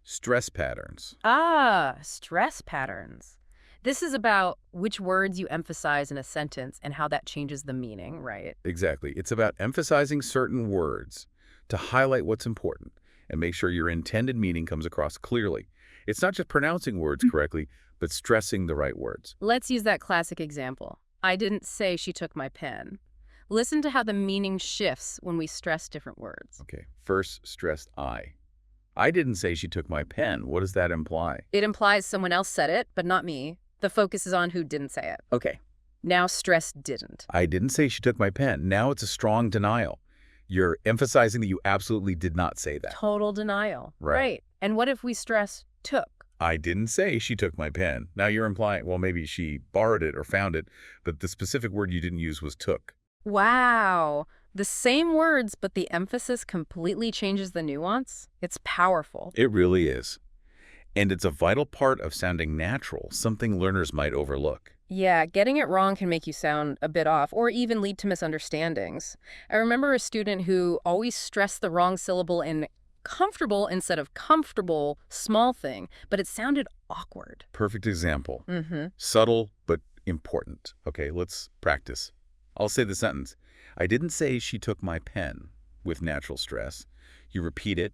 Stress patterns. Ah, stress patterns. This is about which words you emphasize in a sentence and how that changes the meaning, right? Exactly. It's about emphasizing certain words to highlight what's important and make sure your intended meaning comes across clearly. It's not just pronouncing words correctly, but stressing the right words. Let's use that classic example. I didn't say she took my pen. Listen to how the meaning shifts when we stress different words. Okay, first stressed I. I didn't say she took my pen. What does that imply? It implies someone else said it, but not me. The focus is on who didn't say it. Okay. Now stress didn't. I didn't say she took my pen. Now it's a strong denial. You're emphasizing that you absolutely did not say that. Total denial. Right. And what if we stress took? I didn't say she took my pen. Now you're implying, well, maybe she borrowed it or found it, but the specific word you didn't use was took. Wow. The same words, but the emphasis completely changes the nuance. It's powerful. It really is. And it's a vital part of sounding natural, something learners might overlook. Yeah, getting it wrong can make you sound a bit off or even lead to misunderstandings. I remember a student who always stressed the wrong syllable in comfortable instead of comfortable, small thing, but it sounded awkward. Perfect example. Subtle, but important. Okay, let's practice. I'll say the sentence. I didn't say she took my pen with natural stress. You repeat it.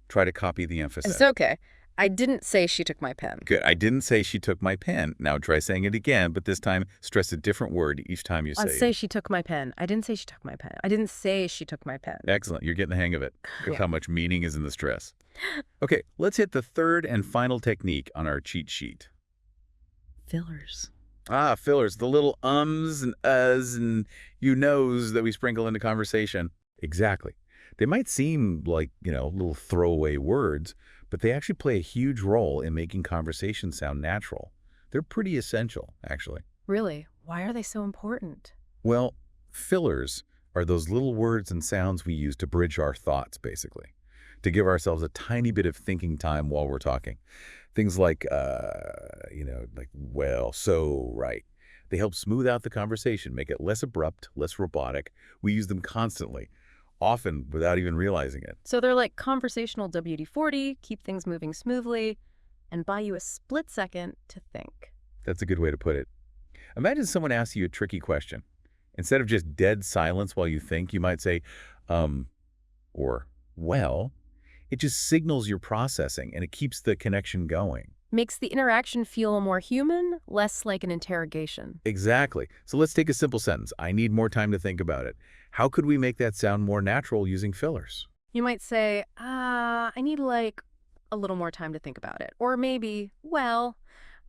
Try to copy the It's emphasis. okay. I didn't say she took my pen. Good. I didn't say she took my pen. Now try saying it again, but this time stress a different word each time you I'd say say it. she took my pen. I didn't say she took my pen. I didn't say she took my pen. Excellent. You're getting the hang of it. Look Yeah. how much meaning is in the stress. Okay, let's hit the third and final technique on our cheat sheet. Fillers. Ah, fillers, the little ums and uhs and you knows that we sprinkle into conversation. Exactly. They might seem like, little throwaway words, but they actually play a huge role in making conversation sound natural. They're pretty essential, actually. Really? Why are they so important? Well, fillers are those little words and sounds we use to bridge our thoughts, basically, to give ourselves a tiny bit of thinking time while we're talking. Things like, well, so, right. They help smooth out the conversation, make it less abrupt, less robotic. We use them constantly, often without even realizing it. So they're like conversational WD-40, keep things moving smoothly, and buy you a split second to think. That's a good way to put it. Imagine someone asks you a tricky question. Instead of just dead silence while you think, you might say, or, well. It just signals you're processing, and it keeps the connection going. Makes the interaction feel more human, less like an interrogation. Exactly. So let's take a simple sentence. I need more time to think about it. How could we make that sound more natural using fillers? You might say, I need like a little more time to think about it. Or maybe, well,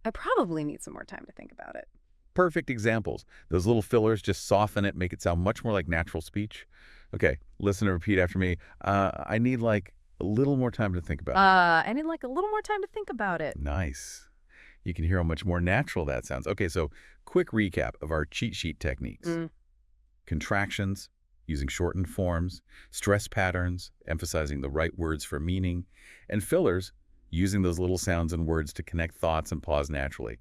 I probably need some more time to think about it. Perfect examples. Those little fillers just soften it, make it sound much more like natural speech. Okay, listen and repeat after me. I need like a little more time to think about it. I need like a little more time to think about it. Nice. You can hear how much more natural that sounds. Okay, so quick recap of our cheat sheet techniques. Contractions, using shortened forms, stress patterns, emphasizing the right words for meaning, and fillers, using those little sounds and words to connect thoughts and pause naturally.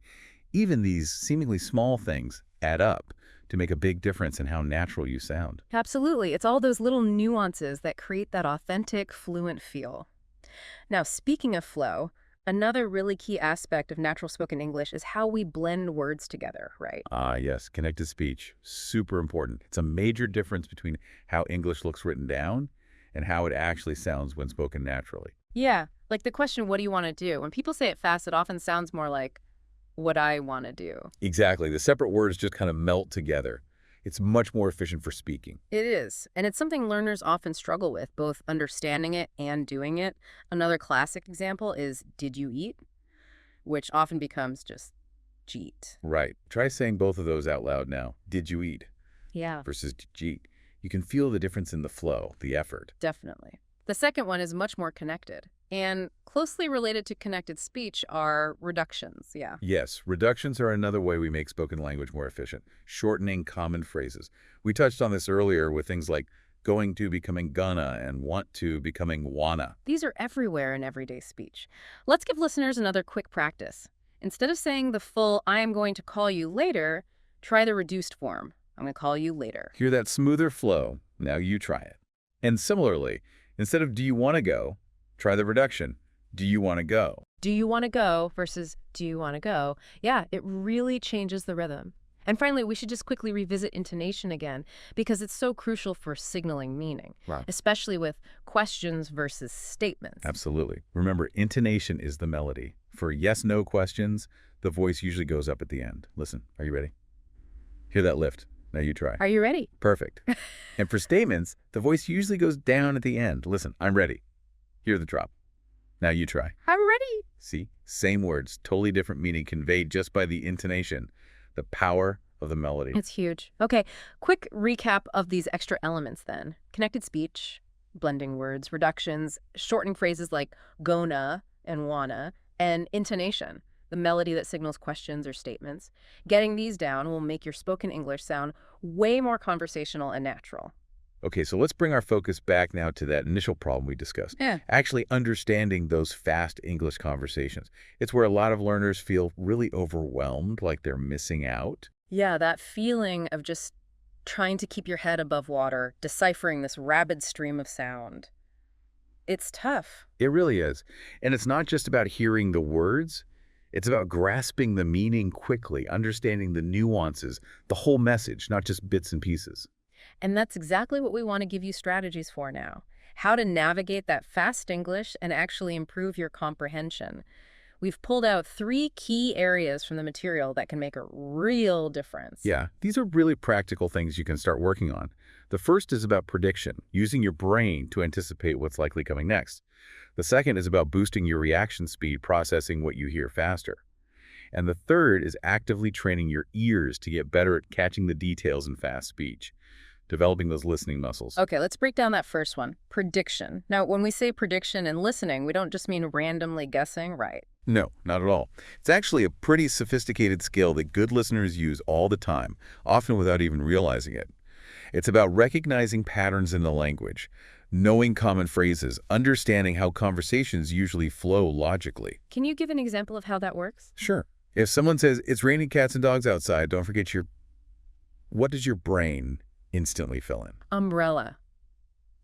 Even these seemingly small things add up to make a big difference in how natural you sound. Absolutely. It's all those little nuances that create that authentic, fluent feel. Now, speaking of flow, another really key aspect of natural spoken English is how we blend words together, right? Ah, yes, connected speech, super important. It's a major difference between how English looks written down and how it actually sounds when spoken naturally. Yeah, like the question, what do you want to do? When people say it fast, it often sounds more like what I want to do. Exactly. The separate words just kind of melt together. It's much more efficient for speaking. It is, and it's something learners often struggle with, both understanding it and doing it. Another classic example is, did you eat? Which often becomes just jeet. Right. Try saying both of those out loud now. Did you eat Yeah, versus did you eat? You can feel the difference in the flow, the effort. definitely. The second one is much more connected, and closely related to connected speech are reductions, yeah. Yes, reductions are another way we make spoken language more efficient, shortening common phrases. We touched on this earlier with things like going to becoming gonna and want to becoming wanna. These are everywhere in everyday speech. Let's give listeners another quick practice. Instead of saying the full, I am going to call you later, try the reduced form. I'm going to call you later. Hear that smoother flow? Now you try it. And similarly, instead of do you want to go, try the reduction. Do you want to go? Do you want to go versus do you want to go? Yeah, it really changes the rhythm. And finally, we should just quickly revisit intonation again, because it's so crucial for signaling meaning, Wow. especially with questions versus statements. Absolutely. Remember, intonation is the melody. For yes-no questions, the voice usually goes up at the end. Listen, are you ready? Hear that lift. Now you try. Are you ready? Perfect. And for statements, the voice usually goes down at the end. Listen, I'm ready. Hear the drop. Now you try. I'm ready. See? Same words, totally different meaning conveyed just by the intonation. The power of the melody. It's huge. Okay, quick recap of these extra elements then. Connected speech, blending words, reductions, shortening phrases like gonna and wanna, and intonation, the melody that signals questions or statements. Getting these down will make your spoken English sound way more conversational and natural. Okay, so let's bring our focus back now to that initial problem we discussed. Yeah. Actually understanding those fast English conversations. It's where a lot of learners feel really overwhelmed, like they're missing out. Yeah, that feeling of just trying to keep your head above water, deciphering this rapid stream of sound. It's tough. It really is. And it's not just about hearing the words. It's about grasping the meaning quickly, understanding the nuances, the whole message, not just bits and pieces. And that's exactly what we want to give you strategies for now. How to navigate that fast English and actually improve your comprehension. We've pulled out 3 key areas from the material that can make a real difference. Yeah, these are really practical things you can start working on. The first is about prediction, using your brain to anticipate what's likely coming next. The second is about boosting your reaction speed, processing what you hear faster. And the third is actively training your ears to get better at catching the details in fast speech, developing those listening muscles. Okay, let's break down that first one, prediction. Now, when we say prediction and listening, we don't just mean randomly guessing, right? No, not at all. It's actually a pretty sophisticated skill that good listeners use all the time, often without even realizing it. It's about recognizing patterns in the language, knowing common phrases, understanding how conversations usually flow logically. Can you give an example of how that works? Sure. If someone says, "It's raining cats and dogs outside, don't forget your..." What does your brain instantly fill in? Umbrella.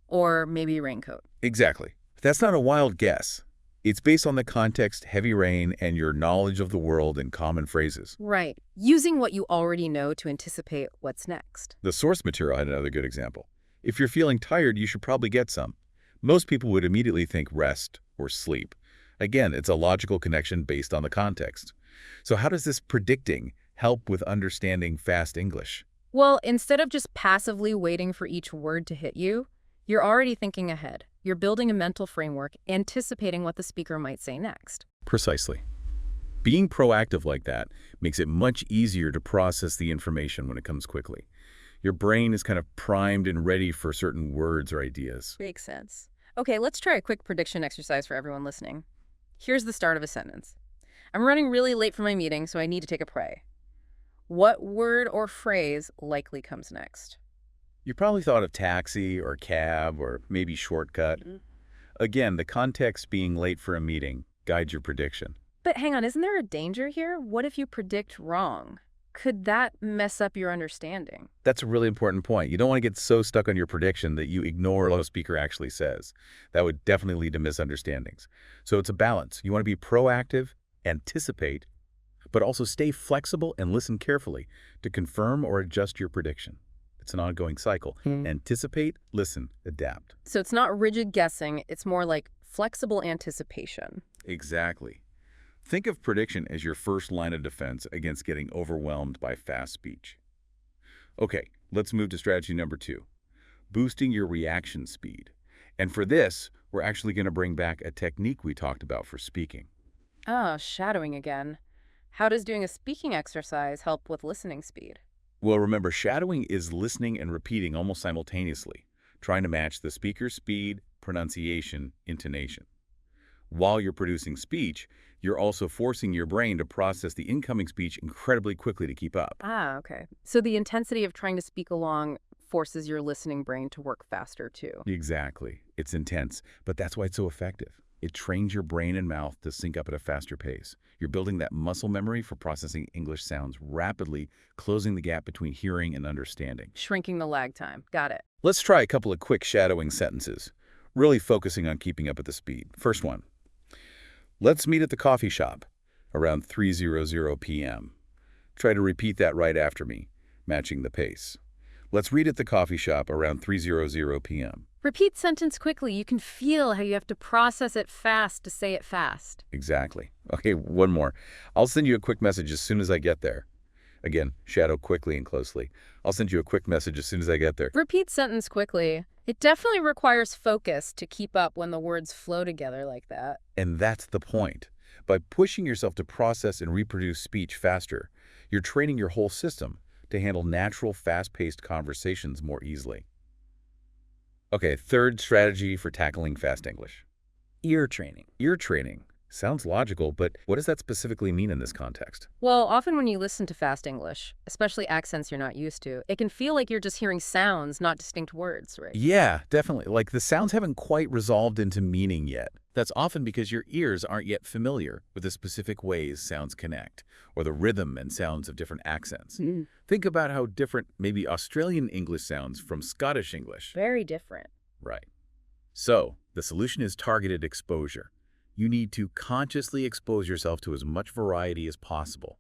Or maybe raincoat. Exactly. That's not a wild guess. It's based on the context, heavy rain, and your knowledge of the world and common phrases. Right. Using what you already know to anticipate what's next. The source material had another good example. If you're feeling tired, you should probably get some. Most people would immediately think rest or sleep. Again, it's a logical connection based on the context. So how does this predicting help with understanding fast English? Well, instead of just passively waiting for each word to hit you, you're already thinking ahead. You're building a mental framework, anticipating what the speaker might say next. Precisely. Being proactive like that makes it much easier to process the information when it comes quickly. Your brain is kind of primed and ready for certain words or ideas. Makes sense. Okay, let's try a quick prediction exercise for everyone listening. Here's the start of a sentence. I'm running really late for my meeting, so I need to take a pray. What word or phrase likely comes next? You probably thought of taxi or cab or maybe shortcut. Again, the context being late for a meeting guides your prediction. But hang on, isn't there a danger here? What if you predict wrong? Could that mess up your understanding? That's a really important point. You don't want to get so stuck on your prediction that you ignore what the speaker actually says. That would definitely lead to misunderstandings. So it's a balance. You want to be proactive, anticipate, but also stay flexible and listen carefully to confirm or adjust your prediction. It's an ongoing cycle. Anticipate, listen, adapt. So it's not rigid guessing, it's more like flexible anticipation. Exactly. Think of prediction as your first line of defense against getting overwhelmed by fast speech. Okay, let's move to strategy number 2, boosting your reaction speed. And for this, we're actually going to bring back a technique we talked about for speaking. Ah, shadowing again. How does doing a speaking exercise help with listening speed? Well, remember, shadowing is listening and repeating almost simultaneously, trying to match the speaker's speed, pronunciation, intonation. While you're producing speech, you're also forcing your brain to process the incoming speech incredibly quickly to keep up. Ah, okay. So the intensity of trying to speak along forces your listening brain to work faster too. Exactly. It's intense, but that's why it's so effective. It trains your brain and mouth to sync up at a faster pace. You're building that muscle memory for processing English sounds rapidly, closing the gap between hearing and understanding. Shrinking the lag time. Got it. Let's try a couple of quick shadowing sentences, really focusing on keeping up at the speed. First one. Let's meet at the coffee shop around 3:00 p.m. Try to repeat that right after me, matching the pace. Let's read at the coffee shop around 3:00 p.m. Repeat sentence quickly. You can feel how you have to process it fast to say it fast. Exactly. Okay, one more. I'll send you a quick message as soon as I get there. Again, shadow quickly and closely. I'll send you a quick message as soon as I get there. Repeat sentence quickly. It definitely requires focus to keep up when the words flow together like that. And that's the point. By pushing yourself to process and reproduce speech faster, you're training your whole system to handle natural, fast-paced conversations more easily. Okay, third strategy for tackling fast English. Ear training. Ear training. Sounds logical, but what does that specifically mean in this context? Well, often when you listen to fast English, especially accents you're not used to, it can feel like you're just hearing sounds, not distinct words, right? Yeah, definitely. Like the sounds haven't quite resolved into meaning yet. That's often because your ears aren't yet familiar with the specific ways sounds connect, or the rhythm and sounds of different accents. Think about how different maybe Australian English sounds from Scottish English. Very different. Right. So, the solution is targeted exposure. You need to consciously expose yourself to as much variety as possible.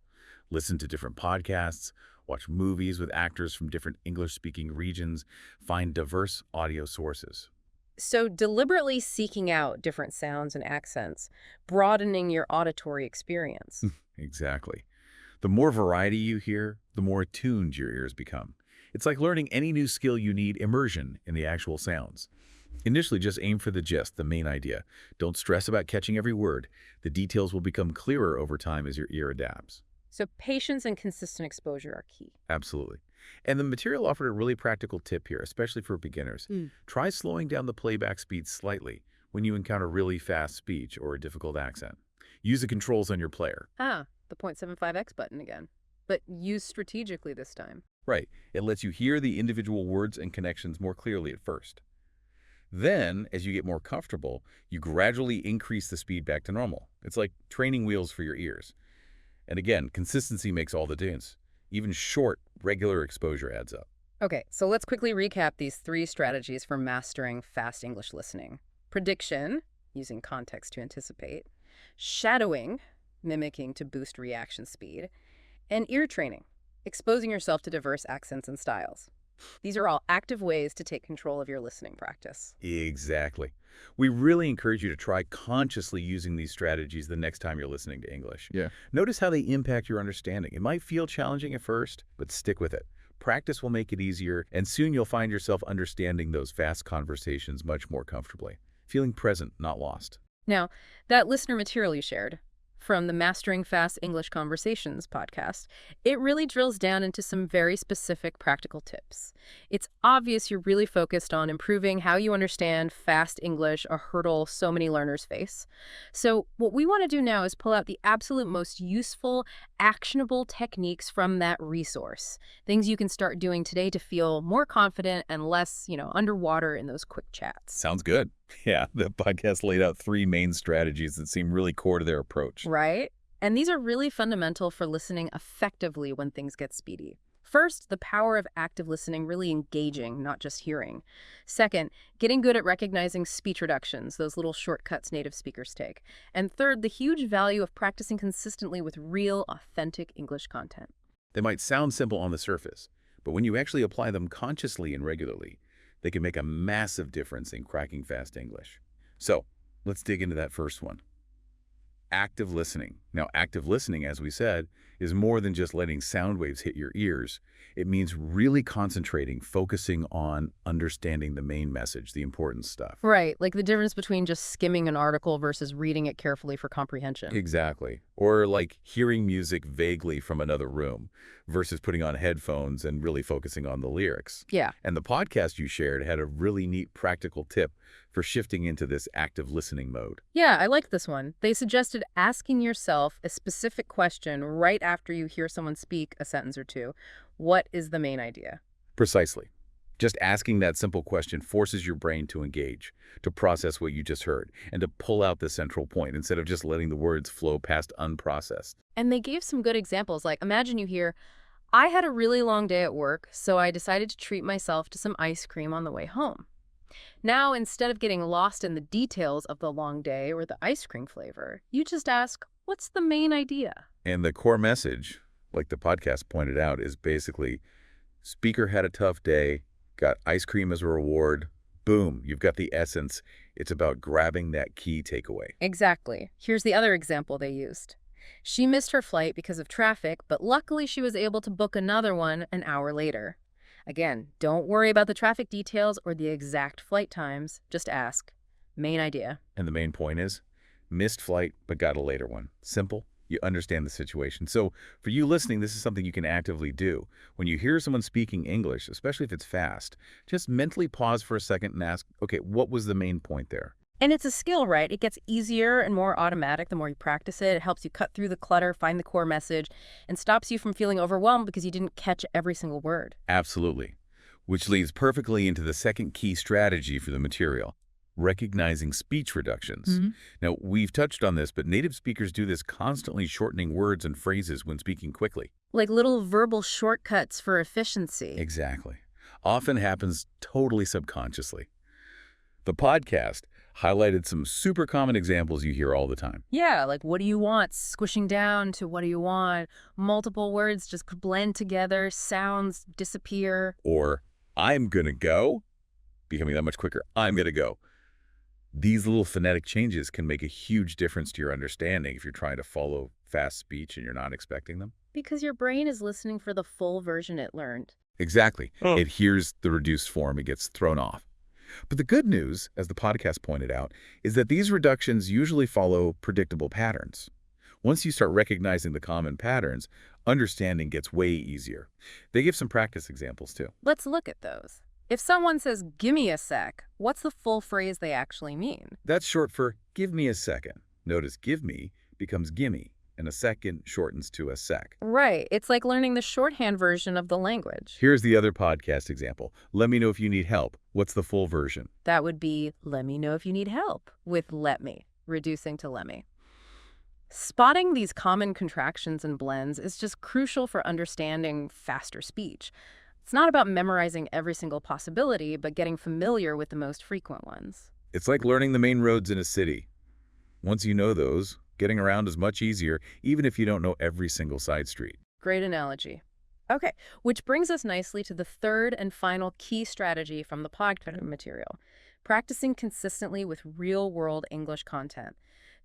Listen to different podcasts, watch movies with actors from different English-speaking regions, find diverse audio sources. So deliberately seeking out different sounds and accents, broadening your auditory experience. Exactly. The more variety you hear, the more attuned your ears become. It's like learning any new skill. You need immersion in the actual sounds. Initially, just aim for the gist, the main idea. Don't stress about catching every word. The details will become clearer over time as your ear adapts. So patience and consistent exposure are key. Absolutely. And the material offered a really practical tip here, especially for beginners. Try slowing down the playback speed slightly when you encounter really fast speech or a difficult accent. Use the controls on your player. Ah, the 0.75x button again. But use strategically this time. Right. It lets you hear the individual words and connections more clearly at first. Then, as you get more comfortable, you gradually increase the speed back to normal. It's like training wheels for your ears. And again, consistency makes all the difference. Even short, regular exposure adds up. Okay, so let's quickly recap these 3 strategies for mastering fast English listening. Prediction, using context to anticipate. Shadowing, mimicking to boost reaction speed. And ear training, exposing yourself to diverse accents and styles. These are all active ways to take control of your listening practice. Exactly. We really encourage you to try consciously using these strategies the next time you're listening to English. Yeah. Notice how they impact your understanding. It might feel challenging at first, but stick with it. Practice will make it easier, and soon you'll find yourself understanding those fast conversations much more comfortably, feeling present, not lost. Now, that listener material you shared from the Mastering Fast English Conversations podcast, it really drills down into some very specific practical tips. It's obvious you're really focused on improving how you understand fast English, a hurdle so many learners face. So what we want to do now is pull out the absolute most useful, actionable techniques from that resource. Things you can start doing today to feel more confident and less, underwater in those quick chats. Sounds good. Yeah, the podcast laid out 3 main strategies that seem really core to their approach. Right? And these are really fundamental for listening effectively when things get speedy. First, the power of active listening, really engaging, not just hearing. Second, getting good at recognizing speech reductions, those little shortcuts native speakers take. And third, the huge value of practicing consistently with real, authentic English content. They might sound simple on the surface, but when you actually apply them consciously and regularly, they can make a massive difference in cracking fast English. So, let's dig into that first one. Active listening. Now, active listening, as we said, is more than just letting sound waves hit your ears. It means really concentrating, focusing on understanding the main message, the important stuff. Right, like the difference between just skimming an article versus reading it carefully for comprehension. Exactly. Or like hearing music vaguely from another room versus putting on headphones and really focusing on the lyrics. Yeah. And the podcast you shared had a really neat practical tip for shifting into this active listening mode. Yeah, I like this one. They suggested asking yourself a specific question right after you hear someone speak a sentence or two. What is the main idea? Precisely. Just asking that simple question forces your brain to engage, to process what you just heard, and to pull out the central point instead of just letting the words flow past unprocessed. And they gave some good examples, like imagine you hear, I had a really long day at work, so I decided to treat myself to some ice cream on the way home. Now, instead of getting lost in the details of the long day or the ice cream flavor, you just ask, what's the main idea? And the core message, like the podcast pointed out, is basically, speaker had a tough day, got ice cream as a reward, boom, you've got the essence. It's about grabbing that key takeaway. Exactly. Here's the other example they used. She missed her flight because of traffic, but luckily she was able to book another one an hour later. Again, don't worry about the traffic details or the exact flight times. Just ask. Main idea. And the main point is, missed flight, but got a later one. Simple. You understand the situation. So for you listening, this is something you can actively do. When you hear someone speaking English, especially if it's fast, just mentally pause for a second and ask, okay, what was the main point there? And it's a skill, right? It gets easier and more automatic the more you practice it. It helps you cut through the clutter, find the core message, and stops you from feeling overwhelmed because you didn't catch every single word. Absolutely. Which leads perfectly into the second key strategy for the material, recognizing speech reductions. Now, we've touched on this, but native speakers do this constantly, shortening words and phrases when speaking quickly. Like little verbal shortcuts for efficiency. Exactly. Often happens totally subconsciously. The podcast Highlighted some super common examples you hear all the time. Yeah, like what do you want? Squishing down to what do you want? Multiple words just blend together, sounds disappear. Or, I'm gonna go, becoming that much quicker. I'm gonna go. These little phonetic changes can make a huge difference to your understanding if you're trying to follow fast speech and you're not expecting them. Because your brain is listening for the full version it learned. Exactly. It hears the reduced form, it gets thrown off. But the good news, as the podcast pointed out, is that these reductions usually follow predictable patterns. Once you start recognizing the common patterns, understanding gets way easier. They give some practice examples too. Let's look at those. If someone says, "Gimme a sec," what's the full phrase they actually mean? That's short for give me a second. Notice give me becomes gimme, and a second shortens to a sec. Right. It's like learning the shorthand version of the language. Here's the other podcast example. Let me know if you need help. What's the full version? That would be, "Let me know if you need help," with "let me," reducing to "let me." Spotting these common contractions and blends is just crucial for understanding faster speech. It's not about memorizing every single possibility, but getting familiar with the most frequent ones. It's like learning the main roads in a city. Once you know those, getting around is much easier, even if you don't know every single side street. Great analogy. Okay, which brings us nicely to the third and final key strategy from the podcast material, practicing consistently with real-world English content.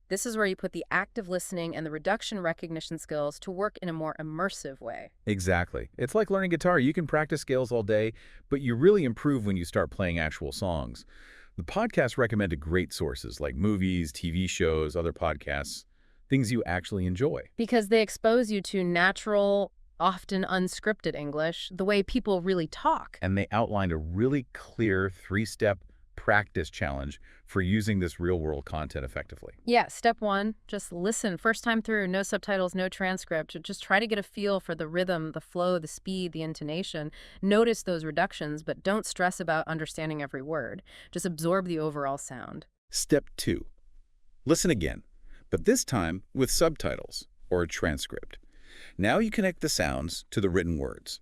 This is where you put the active listening and the reduction recognition skills to work in a more immersive way. Exactly. It's like learning guitar. You can practice scales all day, but you really improve when you start playing actual songs. The podcast recommended great sources like movies, TV shows, other podcasts, things you actually enjoy. Because they expose you to natural, often unscripted English, the way people really talk. And they outlined a really clear three-step practice challenge for using this real-world content effectively. Yeah, step one, just listen. First time through, no subtitles, no transcript. Just try to get a feel for the rhythm, the flow, the speed, the intonation. Notice those reductions, but don't stress about understanding every word. Just absorb the overall sound. Step 2. Listen again, but this time with subtitles or a transcript. Now you connect the sounds to the written words.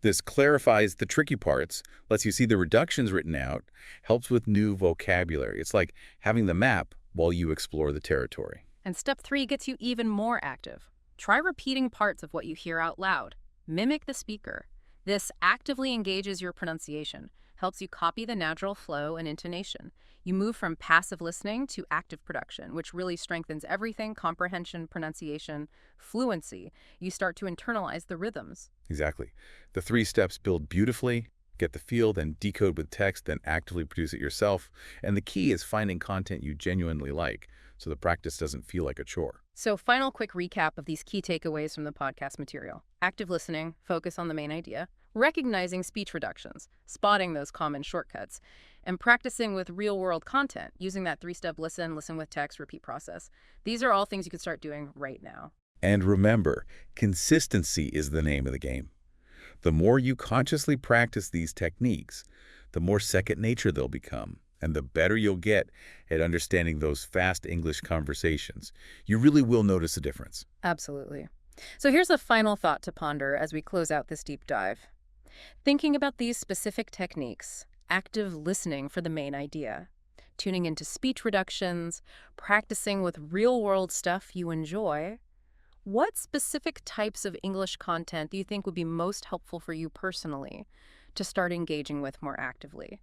This clarifies the tricky parts, lets you see the reductions written out, helps with new vocabulary. It's like having the map while you explore the territory. And step 3 gets you even more active. Try repeating parts of what you hear out loud. Mimic the speaker. This actively engages your pronunciation, helps you copy the natural flow and intonation. You move from passive listening to active production, which really strengthens everything: comprehension, pronunciation, fluency. You start to internalize the rhythms. Exactly. The 3 steps build beautifully, get the feel, then decode with text, then actively produce it yourself. And the key is finding content you genuinely like, so the practice doesn't feel like a chore. So, final quick recap of these key takeaways from the podcast material. Active listening, focus on the main idea, recognizing speech reductions, spotting those common shortcuts, and practicing with real-world content, using that 3-step listen, listen with text, repeat process. These are all things you can start doing right now. And remember, consistency is the name of the game. The more you consciously practice these techniques, the more second nature they'll become, and the better you'll get at understanding those fast English conversations. You really will notice a difference. Absolutely. So here's a final thought to ponder as we close out this deep dive. Thinking about these specific techniques, active listening for the main idea, tuning into speech reductions, practicing with real-world stuff you enjoy, what specific types of English content do you think would be most helpful for you personally to start engaging with more actively?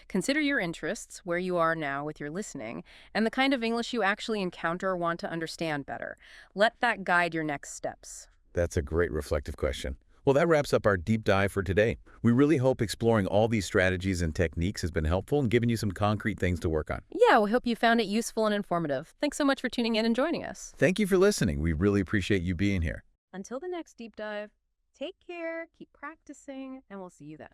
Consider your interests, where you are now with your listening, and the kind of English you actually encounter or want to understand better. Let that guide your next steps. That's a great reflective question. Well, that wraps up our deep dive for today. We really hope exploring all these strategies and techniques has been helpful and given you some concrete things to work on. Yeah, we hope you found it useful and informative. Thanks so much for tuning in and joining us. Thank you for listening. We really appreciate you being here. Until the next deep dive, take care, keep practicing, and we'll see you then.